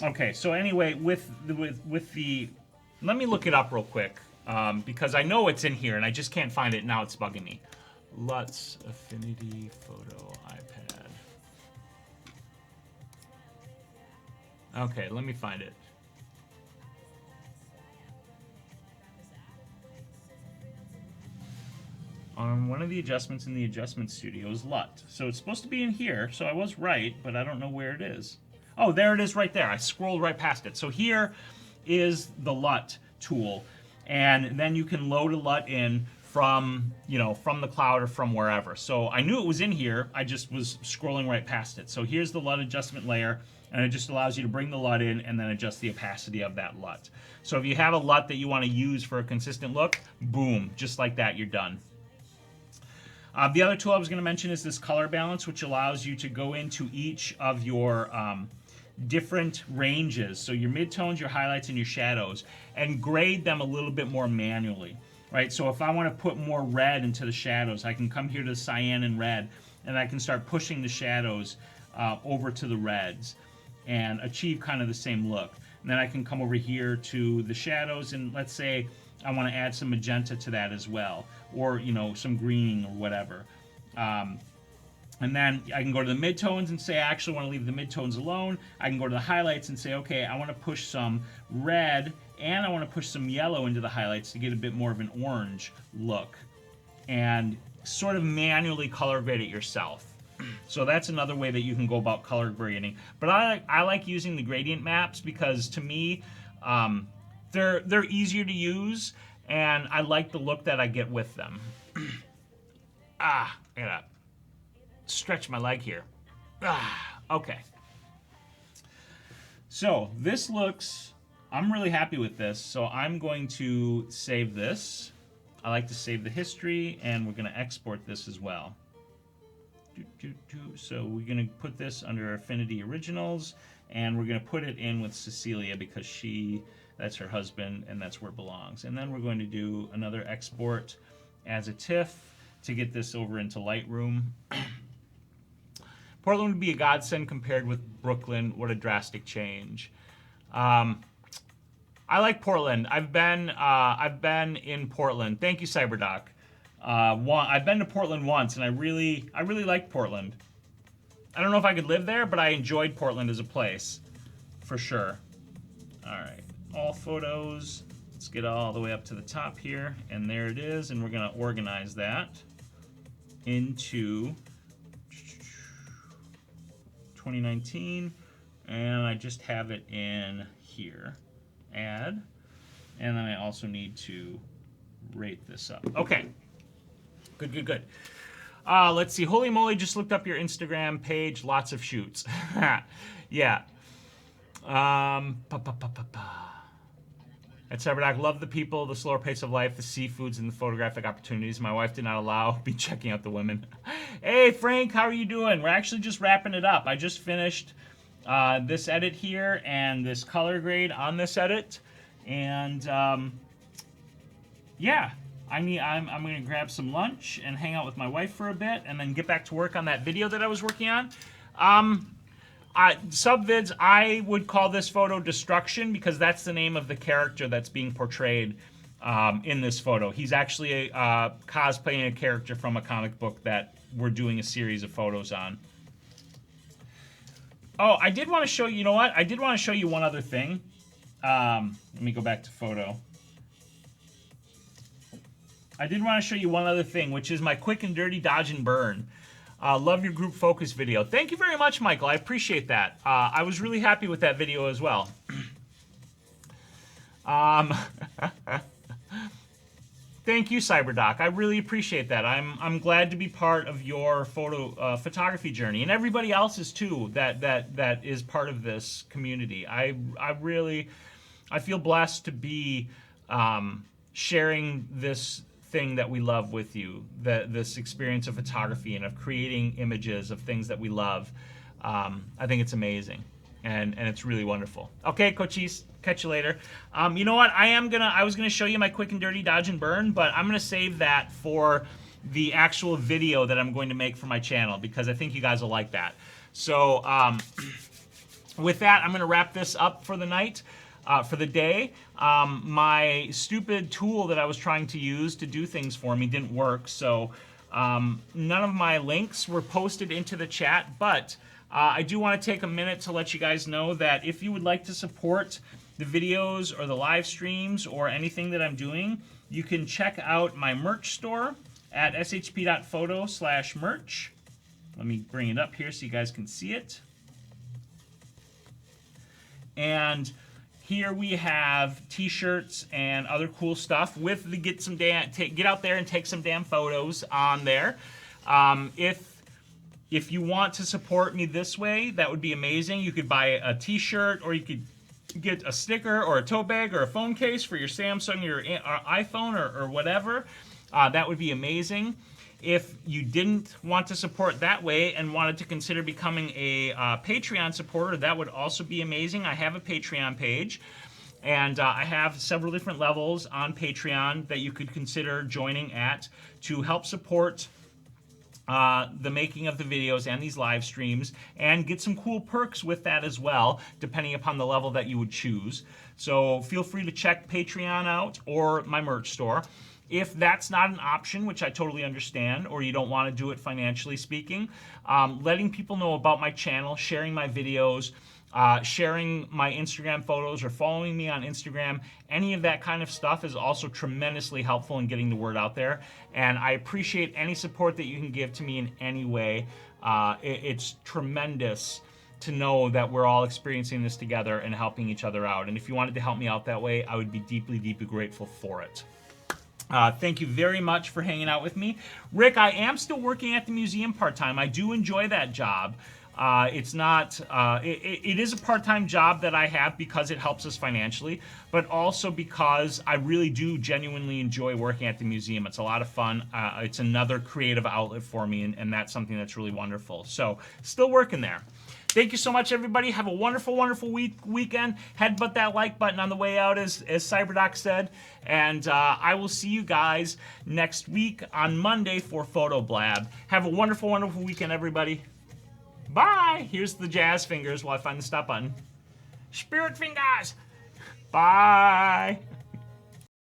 S1: Okay, so anyway, with the, let me look it up real quick because I know it's in here and I just can't find it. Now it's bugging me. LUTs Affinity Photo iPad. Okay, let me find it. One of the adjustments in the adjustment studio is LUT. So it's supposed to be in here, so I was right, but I don't know where it is. Oh, there it is right there. I scrolled right past it. So here is the LUT tool, and then you can load a LUT in from, from the cloud or from wherever. So I knew it was in here. I just was scrolling right past it. So here's the LUT adjustment layer, And it just allows you to bring the LUT in and then adjust the opacity of that LUT. So if you have a LUT that you want to use for a consistent look, boom, just like that, you're done. The other tool I was going to mention is this color balance, which allows you to go into each of your different ranges, so your midtones, your highlights, and your shadows, and grade them a little bit more manually, right? So if I want to put more red into the shadows, I can come here to the cyan and red, and I can start pushing the shadows over to the reds and achieve kind of the same look. And then I can come over here to the shadows, and let's say I want to add some magenta to that as well, or, you know, some greening or whatever. And then I can go to the midtones and say I actually want to leave the midtones alone. I can go to the highlights and say, okay, I want to push some red and I want to push some yellow into the highlights to get a bit more of an orange look. And sort of manually color grade it yourself. So that's another way that you can go about color grading. But I like using the gradient maps because to me, they're easier to use and I like the look that I get with them. I gotta stretch my leg here. Okay. So this looks, I'm really happy with this, so I'm going to save this. I like to save the history, and we're going to export this as well. So we're going to put this under Affinity Originals, and we're going to put it in with Cecilia because that's her husband, and that's where it belongs. And then we're going to do another export as a TIFF to get this over into Lightroom. Portland would be a godsend compared with Brooklyn. What a drastic change. I like Portland. I've been in Portland. Thank you, CyberDoc. I've been to Portland once, and I really like Portland. I don't know if I could live there, but I enjoyed Portland as a place, for sure. All right, all photos. Let's get all the way up to the top here, and there it is. And we're gonna organize that into 2019, and I just have it in here, add, and then I also need to rate this up. Okay, good. Let's see, holy moly, just looked up your Instagram page, lots of shoots. Yeah. At CyberDoc, love the people, the slower pace of life, the seafoods, and the photographic opportunities. My wife did not allow me checking out the women. Hey, Frank, how are you doing? We're actually just wrapping it up. I just finished this edit here and this color grade on this edit. And, yeah, I'm going to grab some lunch and hang out with my wife for a bit and then get back to work on that video that I was working on. Subvids, I would call this photo Destruction because that's the name of the character that's being portrayed in this photo. He's actually cosplaying a character from a comic book that we're doing a series of photos on. Oh, I did want to show you, you know what? I did want to show you one other thing. Let me go back to photo. I did want to show you one other thing, which is my quick and dirty dodge and burn. Love your group focus video. Thank you very much, Michael. I appreciate that. I was really happy with that video as well. Thank you, CyberDoc. I really appreciate that. I'm glad to be part of your photography journey, and everybody else's too. That is part of this community. I feel blessed to be sharing this thing that we love with you, this experience of photography and of creating images of things that we love. I think it's amazing, and it's really wonderful. Okay, Cochise, catch you later. You know what? I was gonna show you my quick and dirty dodge and burn, but I'm gonna save that for the actual video that I'm going to make for my channel because I think you guys will like that. So with that, I'm gonna wrap this up for the night. For the day. My stupid tool that I was trying to use to do things for me didn't work, so none of my links were posted into the chat, but I do want to take a minute to let you guys know that if you would like to support the videos or the live streams or anything that I'm doing, you can check out my merch store at shp.photo/merch. Let me bring it up here so you guys can see it. And here we have t-shirts and other cool stuff with the get out there and take some damn photos on there. If If you want to support me this way, that would be amazing. You could buy a t-shirt, or you could get a sticker or a tote bag or a phone case for your Samsung or your iPhone or whatever. That would be amazing. If you didn't want to support that way and wanted to consider becoming a Patreon supporter, that would also be amazing. I have a Patreon page, and I have several different levels on Patreon that you could consider joining at to help support the making of the videos and these live streams, and get some cool perks with that as well, depending upon the level that you would choose. So feel free to check Patreon out or my merch store. If that's not an option, which I totally understand, or you don't want to do it financially speaking, letting people know about my channel, sharing my videos, sharing my Instagram photos, or following me on Instagram, any of that kind of stuff is also tremendously helpful in getting the word out there. And I appreciate any support that you can give to me in any way. It's tremendous to know that we're all experiencing this together and helping each other out. And if you wanted to help me out that way, I would be deeply, deeply grateful for it. Thank you very much for hanging out with me. Rick, I am still working at the museum part-time. I do enjoy that job. It's not, it is a part-time job that I have because it helps us financially, but also because I really do genuinely enjoy working at the museum. It's a lot of fun. It's another creative outlet for me, and that's something that's really wonderful. So, still working there. Thank you so much, everybody. Have a wonderful, wonderful weekend. Headbutt that like button on the way out, as Cyberdoc said. And I will see you guys next week on Monday for Photo Blab. Have a wonderful, wonderful weekend, everybody. Bye. Here's the jazz fingers while I find the stop button. Spirit fingers. Bye.